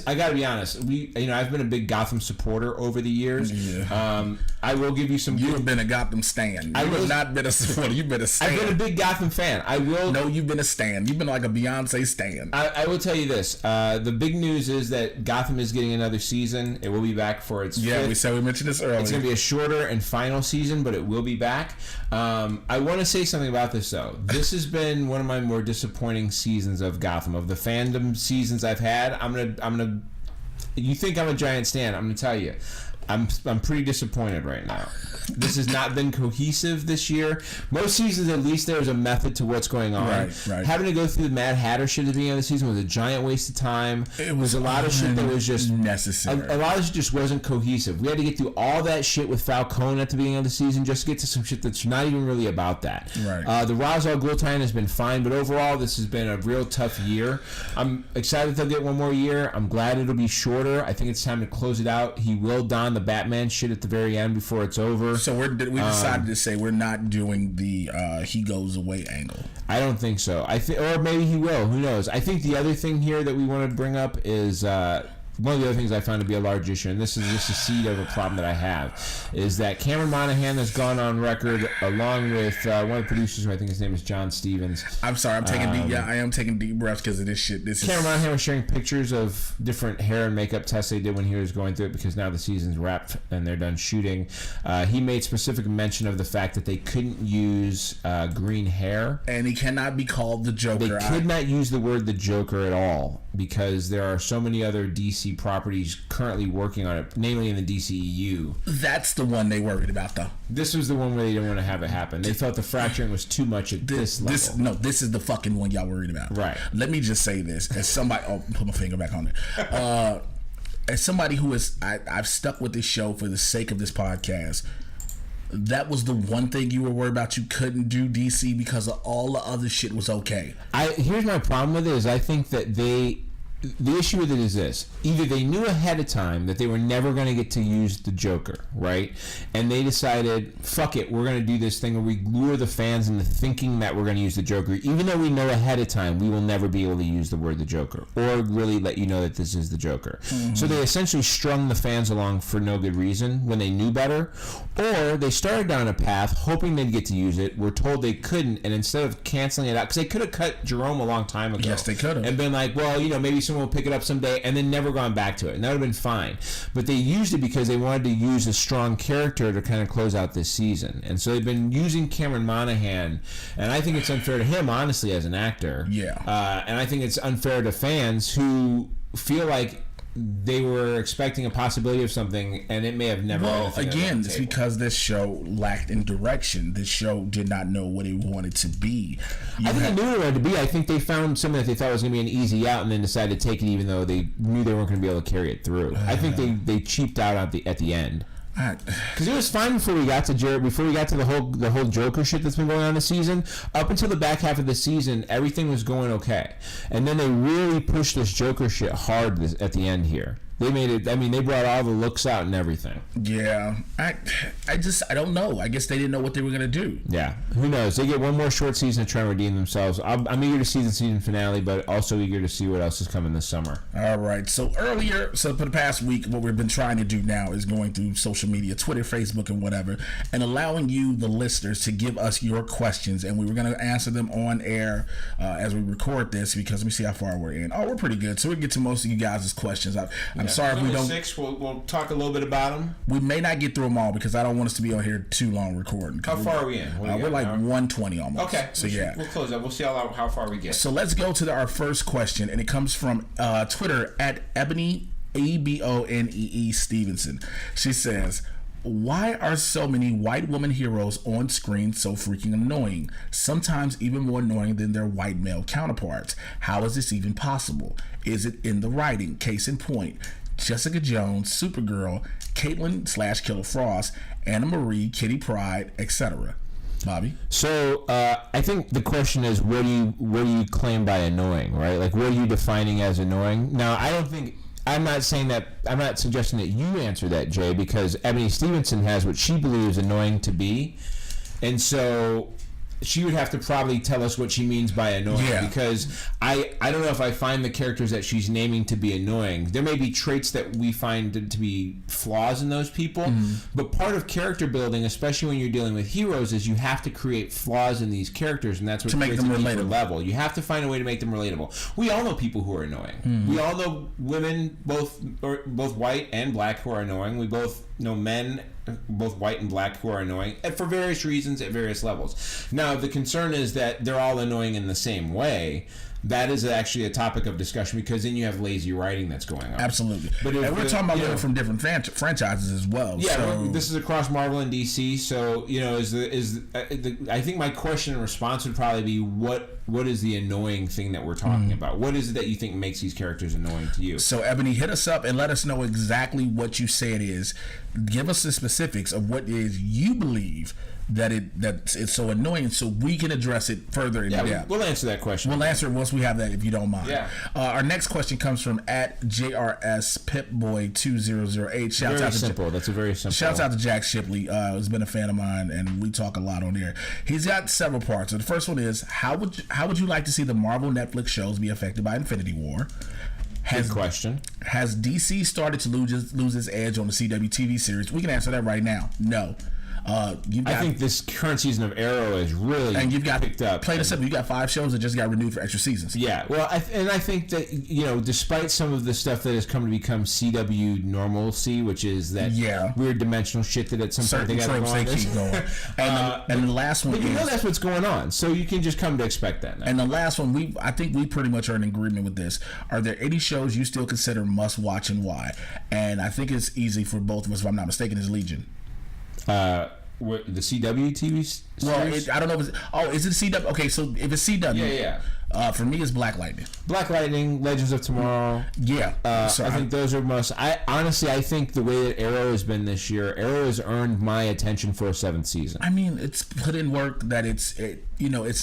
I gotta be honest. I've been a big Gotham supporter over the years. Yeah. I will give you some. You have been a Gotham stan. You have not been a supporter. You've been a stan. I've been a big Gotham fan. No, you've been a stan. You've been like a Beyonce stan. I will tell you this. The big news is that Gotham is getting another season. It will be back for its fifth. We mentioned this earlier. It's going to be a shorter and final season, but it will be back. I want to say something about this though. This has been one of my more disappointing seasons of Gotham. Of the fandom seasons I've had, I'm gonna. You think I'm a giant stan? I'm gonna tell you, I'm pretty disappointed right now. This has not been cohesive this year. Most seasons, at least, there's a method to what's going on. Right. Having to go through the Mad Hatter shit at the beginning of the season was a giant waste of time. It was a lot of shit that was just necessary. A lot of shit just wasn't cohesive. We had to get through all that shit with Falcone at the beginning of the season just to get to some shit that's not even really about that. Right. The Ra's al Ghul tie-in has been fine, but overall, this has been a real tough year. I'm excited they'll get one more year. I'm glad it'll be shorter. I think it's time to close it out. He will don the Batman shit at the very end before it's over. So we decided to say we're not doing the he goes away angle. I don't think so. Or maybe he will. Who knows? I think the other thing here that we want to bring up is one of the other things I found to be a large issue, and this is just a seed of a problem that I have, is that Cameron Monaghan has gone on record, along with one of the producers, who I think his name is John Stevens. I'm sorry, I'm taking I am taking deep breaths because of this shit. Cameron Monaghan was sharing pictures of different hair and makeup tests they did when he was going through it, because now the season's wrapped and they're done shooting. He made specific mention of the fact that they couldn't use green hair. And he cannot be called the Joker. They could not use the word the Joker at all, because there are so many other DC properties currently working on it, namely in the DCEU. That's the one they worried about, though. This was the one where they didn't want to have it happen. They felt the fracturing was too much at this level. This is the fucking one y'all worried about. Right. Let me just say this. As somebody... put my finger back on it. As somebody who is... I've stuck with this show for the sake of this podcast. That was the one thing you were worried about. You couldn't do DC because of all the other shit was okay. Here's my problem with it is I think that the issue with it is this: either they knew ahead of time that they were never going to get to use the Joker, right? And they decided, fuck it, we're going to do this thing where we lure the fans into thinking that we're going to use the Joker, even though we know ahead of time we will never be able to use the word the Joker, or really let you know that this is the Joker. So they essentially strung the fans along for no good reason when they knew better, or they started down a path hoping they'd get to use it, were told they couldn't, and instead of canceling it out, because they could have cut Jerome a long time ago. Yes, they could have. And been like, well, maybe someone will pick it up someday, and then never gone back to it, and that would have been fine. But they used it because they wanted to use a strong character to kind of close out this season, and so they've been using Cameron Monaghan, and I think it's unfair to him, honestly, as an actor. Yeah. And I think it's unfair to fans who feel like they were expecting a possibility of something, and it may have never. Well, again, it's because this show lacked in direction. This show did not know what it wanted to be. I think they knew what it wanted to be. I think they found something that they thought was going to be an easy out, and then decided to take it, even though they knew they weren't going to be able to carry it through. I think they cheaped out at the end. Because it was fine before we got to the whole Joker shit that's been going on this season. Up until the back half of the season, everything was going okay, and then they really pushed this Joker shit hard at the end here. They made it. I mean, they brought all the looks out and everything. Yeah, I don't know. I guess they didn't know what they were gonna do. Yeah, who knows? They get one more short season to try and redeem themselves. I'm eager to see the season finale, but also eager to see what else is coming this summer. All right. So for the past week, what we've been trying to do now is going through social media, Twitter, Facebook, and whatever, and allowing you, the listeners, to give us your questions, and we were gonna answer them on air as we record this, because let me see how far we're in. Oh, we're pretty good, so we can get to most of you guys' questions. I'm sorry if we don't. 6, we'll talk a little bit about them. We may not get through them all because I don't want us to be on here too long recording. How far are we in? We're like 120 almost. Okay. So we'll close that. We'll see how far we get. So let's go to our first question, and it comes from Twitter at Ebony Abonee Stevenson. She says, why are so many white woman heroes on screen so freaking annoying? Sometimes even more annoying than their white male counterparts. How is this even possible? Is it in the writing? Case in point, Jessica Jones, Supergirl, Caitlin/Killer Frost, Anna Marie, Kitty Pryde, etc. Bobby? So I think the question is, what do you claim by annoying, right? Like, what are you defining as annoying? Now, I'm not suggesting that you answer that, Jay, because Ebony Stevenson has what she believes annoying to be, and so she would have to probably tell us what she means by annoying, because I don't know if I find the characters that she's naming to be annoying. There may be traits that we find to be flaws in those people, but part of character building, especially when you're dealing with heroes, is you have to create flaws in these characters, and that's what creates a deeper level. You have to find a way to make them relatable. We all know people who are annoying. We all know women, both white and black, who are annoying. We both know men, both white and black, who are annoying for various reasons at various levels. Now, the concern is that they're all annoying in the same way. That is actually a topic of discussion, because then you have lazy writing that's going on. Absolutely. But and we're talking about women from different franchises as well. Yeah, so. This is across Marvel and DC. So I think my question and response would probably be, what is the annoying thing that we're talking about? What is it that you think makes these characters annoying to you? So Ebony, hit us up and let us know exactly what you say it is. Give us the specifics of what it is you believe that it's so annoying, so we can address it further in depth. We'll answer that question. We'll answer it once we have that, if you don't mind. Yeah. Our next question comes from at JRS Pipboy2008. That's a very simple. Shouts out to Jack Shipley. Who's been a fan of mine, and we talk a lot on there. He's got several parts. So the first one is, how would you like to see the Marvel Netflix shows be affected by Infinity War? Good question. Has DC started to lose its edge on the CW TV series? We can answer that right now. No. I think this current season of Arrow is really picked up. Plain and simple, you got 5 shows that just got renewed for extra seasons. Yeah, well, I think that, despite some of the stuff that has come to become CW normalcy, which is that weird dimensional shit that at some point they got to go on. Keep going. And the last one, but that's what's going on, so you can just come to expect that now. And the last one, I think we pretty much are in agreement with this. Are there any shows you still consider must watch, and why? And I think it's easy for both of us, if I'm not mistaken, is Legion. The CW TV series? Well, I don't know if it's... Oh, is it CW? Okay, so if it's CW... Yeah. For me, it's Black Lightning. Black Lightning, Legends of Tomorrow. Yeah. So I think those are most. I think the way that Arrow has been this year, Arrow has earned my attention for a 7th season. I mean, it's put in work that it's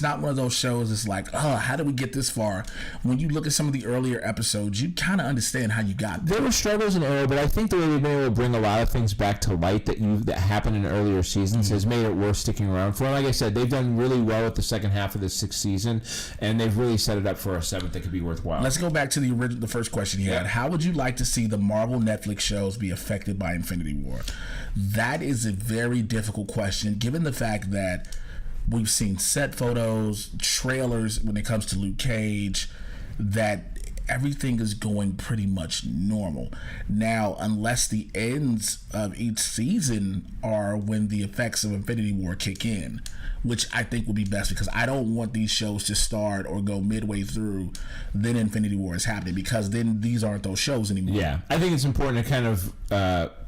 not one of those shows. It's like, oh, how did we get this far? When you look at some of the earlier episodes, you kind of understand how you got there. There were struggles in Arrow, but I think the way they've been able to bring a lot of things back to light that happened in earlier seasons has made it worth sticking around for. And like I said, they've done really well with the second half of the 6th season, and they've really set it up for a 7th that could be worthwhile. Let's go back to the first question you had. How would you like to see the Marvel Netflix shows be affected by Infinity War? That is a very difficult question, given the fact that we've seen set photos, trailers when it comes to Luke Cage, that everything is going pretty much normal. Now, unless the ends of each season are when the effects of Infinity War kick in, which I think would be best, because I don't want these shows to start or go midway through, then Infinity War is happening, because then these aren't those shows anymore. Yeah, I think it's important to kind of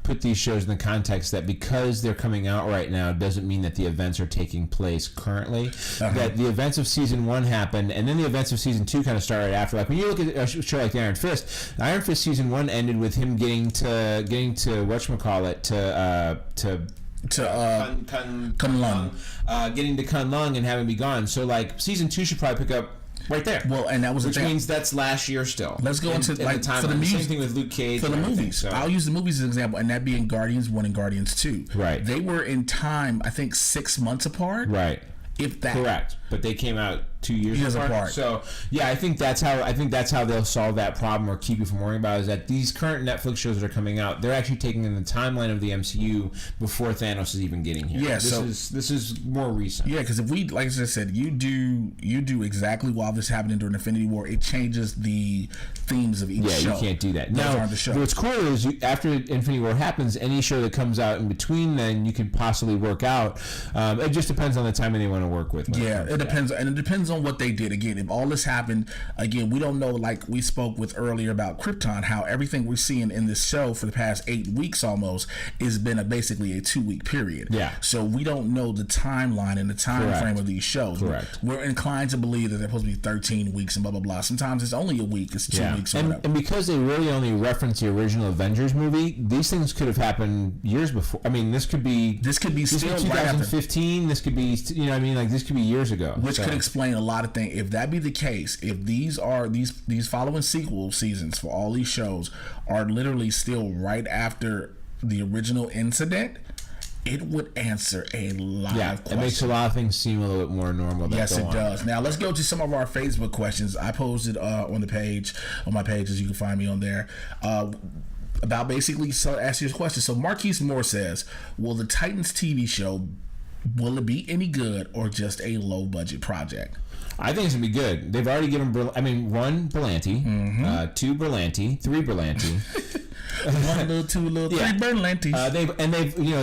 put these shows in the context that because they're coming out right now doesn't mean that the events are taking place currently. That the events of season 1 happened, and then the events of season 2 kind of started after. Like when you look at a show like the Iron Fist season 1 ended with him getting to whatchamacallit, Kunlun. Getting to Kunlun and having be gone. So like season 2 should probably pick up right there. Well, and that was which means that's last year still. Let's go into like the for the music. Same thing with Luke Cage. For the movies, so I'll use the movies as an example, and that being Guardians 1 and Guardians 2. Right. They were in time, I think, 6 months apart. Right. If that. Correct. But they came out 2 years apart. So yeah, I think that's how they'll solve that problem or keep you from worrying about it, is that these current Netflix shows that are coming out, they're actually taking in the timeline of the MCU before Thanos is even getting here. Yeah, this is more recent. Yeah, because if we, like I said, you do exactly while this happening during Infinity War, it changes the themes of each show. Yeah, you can't do that. Those now, aren't the shows. What's cool is after Infinity War happens, any show that comes out in between then you can possibly work out. It just depends on the timing they want to work with. Yeah, it depends, and it depends on what they did. Again, if all this happened, again, we don't know, like we spoke with earlier about Krypton, how everything we're seeing in this show for the past 8 weeks almost has been basically a 2-week period. Yeah. So we don't know the timeline and the time frame of these shows. Correct. We're inclined to believe that they're supposed to be 13 weeks and blah, blah, blah. Sometimes it's only a week, it's 2 weeks or whatever. And because they really only reference the original Avengers movie, these things could have happened years before. I mean, this could be still 2015. This could be, this could be years ago. Which could explain a lot of things. If that be the case, if these following sequel seasons for all these shows are literally still right after the original incident, it would answer a lot of questions. It makes a lot of things seem a little bit more normal. Yes, it does. Now let's go to some of our Facebook questions. I posted on my pages. You can find me on there. About basically ask you a question. So Marquise Moore says, "Will the Titans TV show, will it be any good or just a low budget project?" I think it's gonna be good. They've already given 1 Berlanti, 2 Berlanti, 3 Berlanti. 1 little, 2 little, 3 Berlantis. I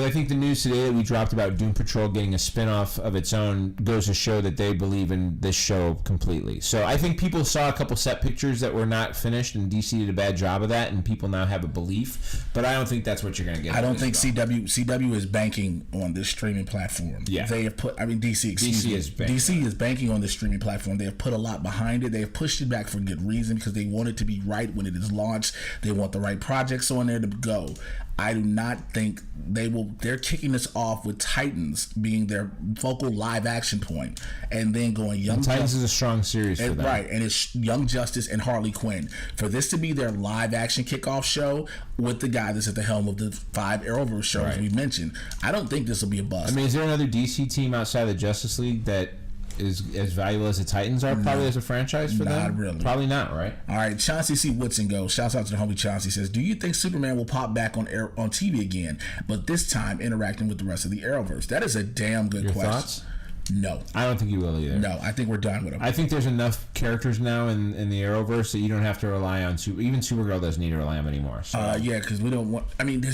think the news today that we dropped about Doom Patrol getting a spin-off of its own goes to show that they believe in this show completely. So I think people saw a couple set pictures that were not finished, and DC did a bad job of that, and people now have a belief. But I don't think that's what you're going to get. I don't think CW is banking on this streaming platform. Yeah. They have put, DC is banking on this streaming platform. They have put a lot behind it. They have pushed it back for good reason, because they want it to be right when it is launched. They want the right projects on there to go. I do not think they will. They're kicking this off with Titans being their focal live action point, and then going Young Justice. Titans is a strong series for them. Right, and it's Young Justice and Harley Quinn. For this to be their live action kickoff show with the guy that's at the helm of the 5 Arrowverse shows we mentioned, I don't think this will be a bust. I mean, is there another DC team outside of the Justice League that is as valuable as the Titans are, probably as a franchise for them? Not really. Probably not, right? All right, Chauncey C. Woodson goes. Shouts out to the homie Chauncey. Says, "Do you think Superman will pop back on TV again, but this time interacting with the rest of the Arrowverse?" That is a damn good question. Thoughts? No. I don't think you will either. No, I think we're done with him. I think there's enough characters now in the Arrowverse that you don't have to rely on. Even Supergirl doesn't need to rely on anymore. So. Yeah, because we don't want. I mean,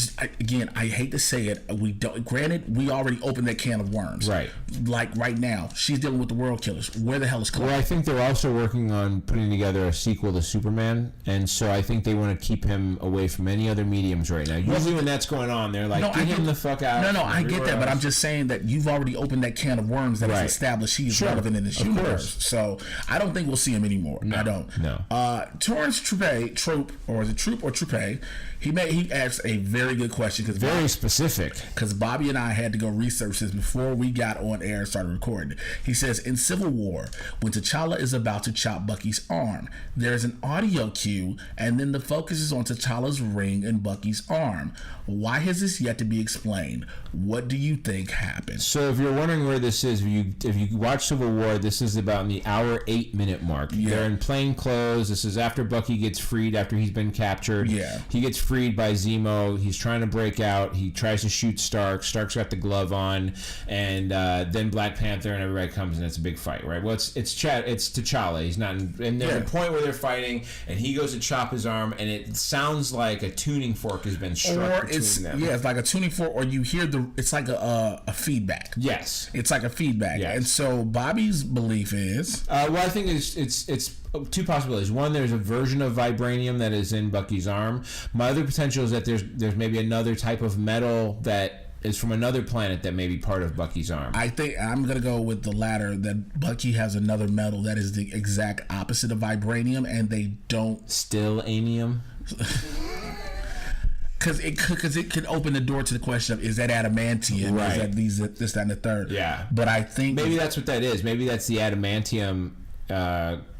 I hate to say it. We don't. Granted, we already opened that can of worms. Right. Like right now, she's dealing with the World Killers. Where the hell is Clark? Well, I think they're also working on putting together a sequel to Superman, and so I think they want to keep him away from any other mediums right now. Usually, when that's going on, they're like, "Get him the fuck out." No, I get that, but I'm just saying that you've already opened that can of worms that Right. it's established he is Sure. relevant in this Of universe. course. So I don't think we'll see him anymore. I don't. No. Torrance Troop, or is it Troop or Troupe? He asked a very good question Very specific. because Bobby and I had to go research this before we got on air and started recording. He says, in Civil War, when T'Challa is about to chop Bucky's arm, there's an audio cue, and then the focus is on T'Challa's ring and Bucky's arm. Why has this yet to be explained? What do you think happened? So if you're wondering where this is, if you watch Civil War, this is about in the hour 8-minute mark. Yeah. They're in plain clothes. This is after Bucky gets freed, after he's been captured. Yeah. He gets freed by Zemo. He's trying to break out. He tries to shoot Stark. Stark's got the glove on, and then Black Panther and everybody comes, and it's a big fight, right? Well, it's T'Challa. He's not, and there's a point where they're fighting, and he goes to chop his arm, and it sounds like a tuning fork has been struck between them. It's like a tuning fork, or you hear it's like a feedback. Yes. It's like a feedback. Yes. And so Bobby's belief is, Well, I think it's two possibilities. One, there's a version of vibranium that is in Bucky's arm. My other potential is that there's maybe another type of metal that is from another planet that may be part of Bucky's arm. I think I'm going to go with the latter, that Bucky has another metal that is the exact opposite of vibranium, and they don't... Still amium? Because it could open the door to the question of, is that adamantium? Right. Is that this, that, and the third? Yeah. But I think... Maybe that's what that is. Maybe that's the adamantium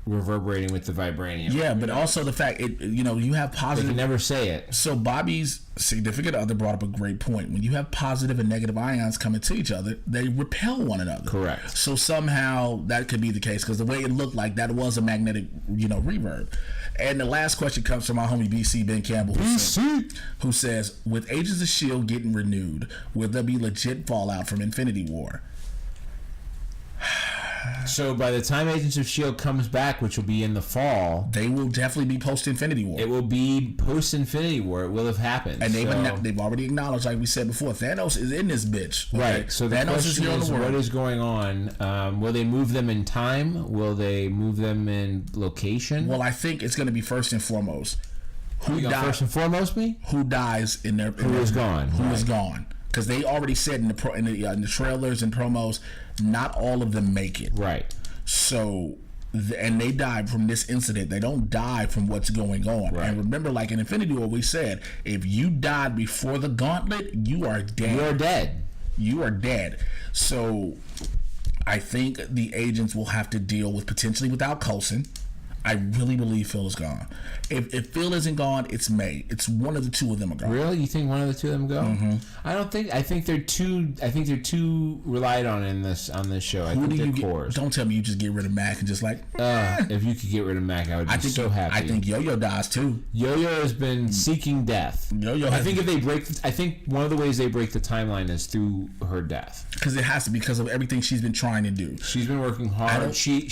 reverberating with the vibranium. Yeah, but also the fact, you have They positive... can never say it. So Bobby's significant other brought up a great point. When you have positive and negative ions coming to each other, they repel one another. Correct. So somehow that could be the case, because the way it looked like that was a magnetic, reverb. And the last question comes from my homie BC Ben Campbell, who says, with Agents of S.H.I.E.L.D. getting renewed, will there be legit fallout from Infinity War? So by the time Agents of S.H.I.E.L.D. comes back, which will be in the fall, They will definitely be post-Infinity War. it will be post-Infinity War. It will have happened. And So- they've already acknowledged, like we said before, Thanos is in this bitch. Okay? Right. So the Thanos question here on is, the world. what is going on? Will they move them in time? Will they move them in location? Well, I think it's going to be first and foremost Who you got first and foremost me? who dies in their Who is gone? Who is Right. gone? Because they already said in the trailers and promos, not all of them make it. Right. So, and they died from this incident. They don't die from what's going on. Right. And remember, like in Infinity War, we said, if you died before the gauntlet, you are dead. You're dead. You are dead. So, I think the agents will have to deal with potentially without Coulson. I really believe Phil is gone. If Phil isn't gone, it's May. It's one of the two of them are gone. Really? You think one of the two of them go? Mm-hmm. I don't think. I think they're too relied on on this show. I think they're cores. Don't tell me you just get rid of Mac and just like. If you could get rid of Mac, I would be so happy. I think Yo-Yo dies too. Yo-Yo has been seeking death. Yo-Yo I has think if they break, I think one of the ways they break the timeline is through her death. Because it has to, because of everything she's been trying to do. She's been working hard. She's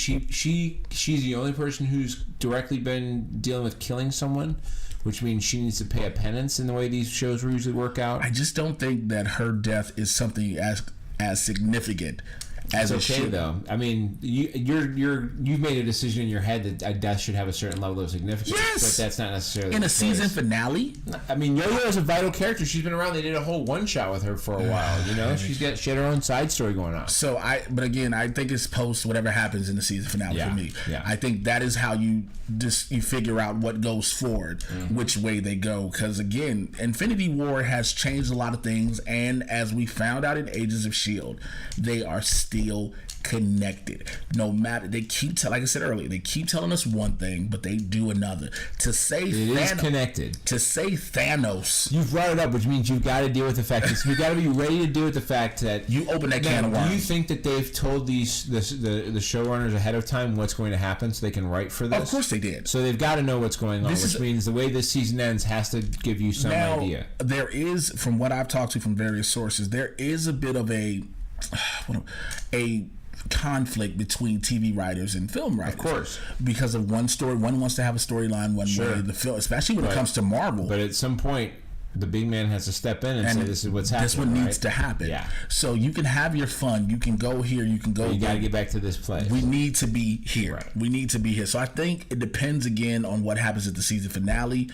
the only person who's directly been dealing with killing someone, which means she needs to pay a penance in the way these shows usually work out. I just don't think that her death is something as significant as It's it okay should. though. I mean, you've made a decision in your head that a death should have a certain level of significance. Yes! But that's not necessarily In the a season case. finale, I mean, Yo-Yo is a vital character. She's been around. They did a whole one shot with her for a while. She had her own side story going on. but again, I think it's post whatever happens in the season finale Yeah, for me. yeah. I think that is how you figure out what goes forward, which way they go. Because again, Infinity War has changed a lot of things, and as we found out in Agents of S.H.I.E.L.D., they are still connected. No matter, they keep like I said earlier, they keep telling us one thing, but they do another. To say It is connected. To say Thanos, You've brought it up, which means you've got to deal with the fact that you've got to be ready to deal with the fact that you open that can of worms. Do you think that they've told the showrunners ahead of time what's going to happen so they can write for this? Of course they did. So they've got to know what's going on, which means the way this season ends has to give you some idea. There is, from what I've talked to from various sources, there is a bit of a conflict between TV writers and film writers. Of course. Because of one story. One wants to have a storyline one way. The film, especially when it comes to Marvel. But at some point, the big man has to step in and say, this is what's happening. This is what needs to happen. Yeah. So you can have your fun. You can go here. You can go You got to get back to this place. We need to be here. Right. We need to be here. So I think it depends again on what happens at the season finale.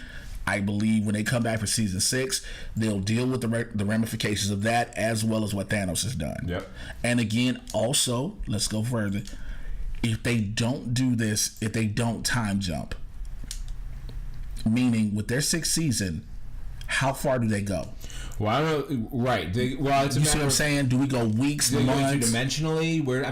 I believe when they come back for season 6, they'll deal with the ramifications of that, as well as what Thanos has done. Yep. And again, also, let's go further. If they don't do this, if they don't time jump, meaning with their 6th season, how far do they go? Well, I don't know. Right. It's a You see what I'm saying? Do we go weeks, Do they go months? dimensionally? Where are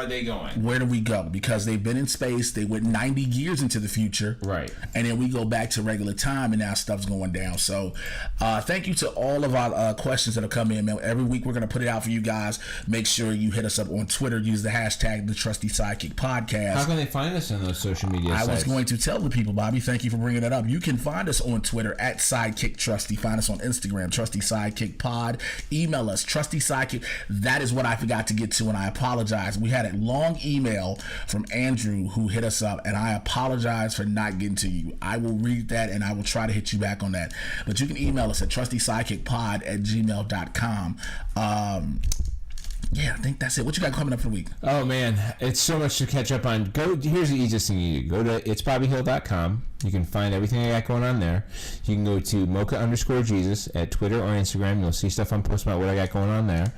they going? Where do we go? Because they've been in space. They went 90 years into the future. Right. And then we go back to regular time, and now stuff's going down. So thank you to all of our questions that have come in, man. Every week we're going to put it out for you guys. Make sure you hit us up on Twitter. Use the hashtag the Trusty Sidekick Podcast. How can they find us on those social media sites? I was going to tell the people, Bobby. Thank you for bringing that up. You can find us on Twitter at Sidekick Trusty. Find us on Instagram, Trusty Sidekick Pod. Email us, Trusty Sidekick. That is what I forgot to get to, and I apologize. We had a long email from Andrew who hit us up, and I apologize for not getting to you. I will read that, and I will try to hit you back on that. But you can email us at trustysidekickpod@gmail.com. Yeah, I think that's it. What you got coming up for the week? Oh man, it's so much to catch up on. Here's the easiest thing you do. Go to itsbobbyhill.com. You can find everything I got going on there. You can go to mocha_Jesus at Twitter or Instagram. You'll see stuff I'm posting about what I got going on there.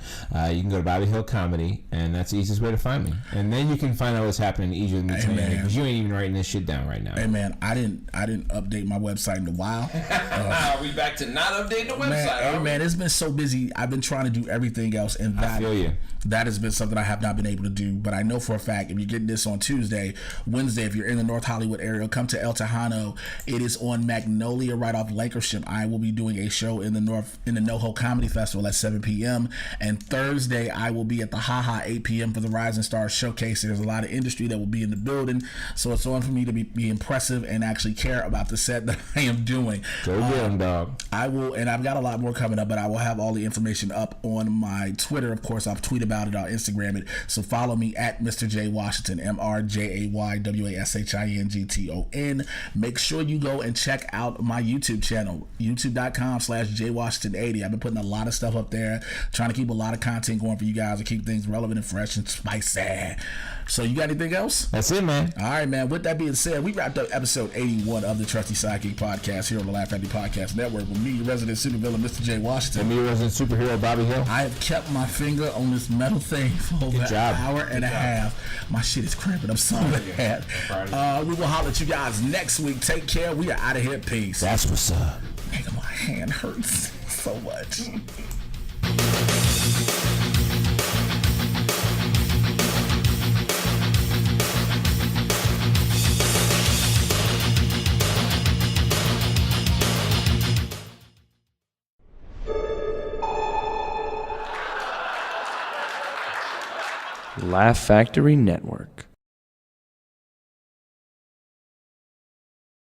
You can go to Bobby Hill Comedy, and that's the easiest way to find me. And then you can find out what's happening in Egypt because you ain't even writing this shit down right now. Hey man, I didn't update my website in a while. Are we back to not updating the website? Man, it's been so busy. I've been trying to do everything else, and I feel you. That has been something I have not been able to do. But I know for a fact, if you're getting this on Tuesday, Wednesday, if you're in the North Hollywood area, come to El Tejano. It is on Magnolia, right off Lancashire. I will be doing a show in the NoHo Comedy Festival at 7 p.m. And Thursday, I will be at the HaHa 8 p.m. for the Rising Stars Showcase. There's a lot of industry that will be in the building, so it's on for me to be impressive and actually care about the set that I am doing. Go get them, dog. I will, and I've got a lot more coming up, but I will have all the information up on my Twitter. Of course, I'll tweet about it. I'll Instagram it. So follow me at Mr. J Washington, MrJaywashington. Make sure you go and check out my YouTube channel, youtube.com/JWashington80. I've been putting a lot of stuff up there, trying to keep a lot of content going for you guys to keep things relevant and fresh and spicy. So you got anything else? That's it, man. All right, man. With that being said, we wrapped up episode 81 of the Trusty Sidekick Podcast here on the Laugh Factory Podcast Network with me, your resident supervillain, Mr. J Washington. And me, your resident superhero, Bobby Hill. I have kept my finger on this metal thing for over an hour and a half. My shit is cramping. I'm sorry for that. We will holler at you guys next week. Take care. We are out of here. Peace. That's what's up. Nigga, my hand hurts so much. Laugh Factory Network.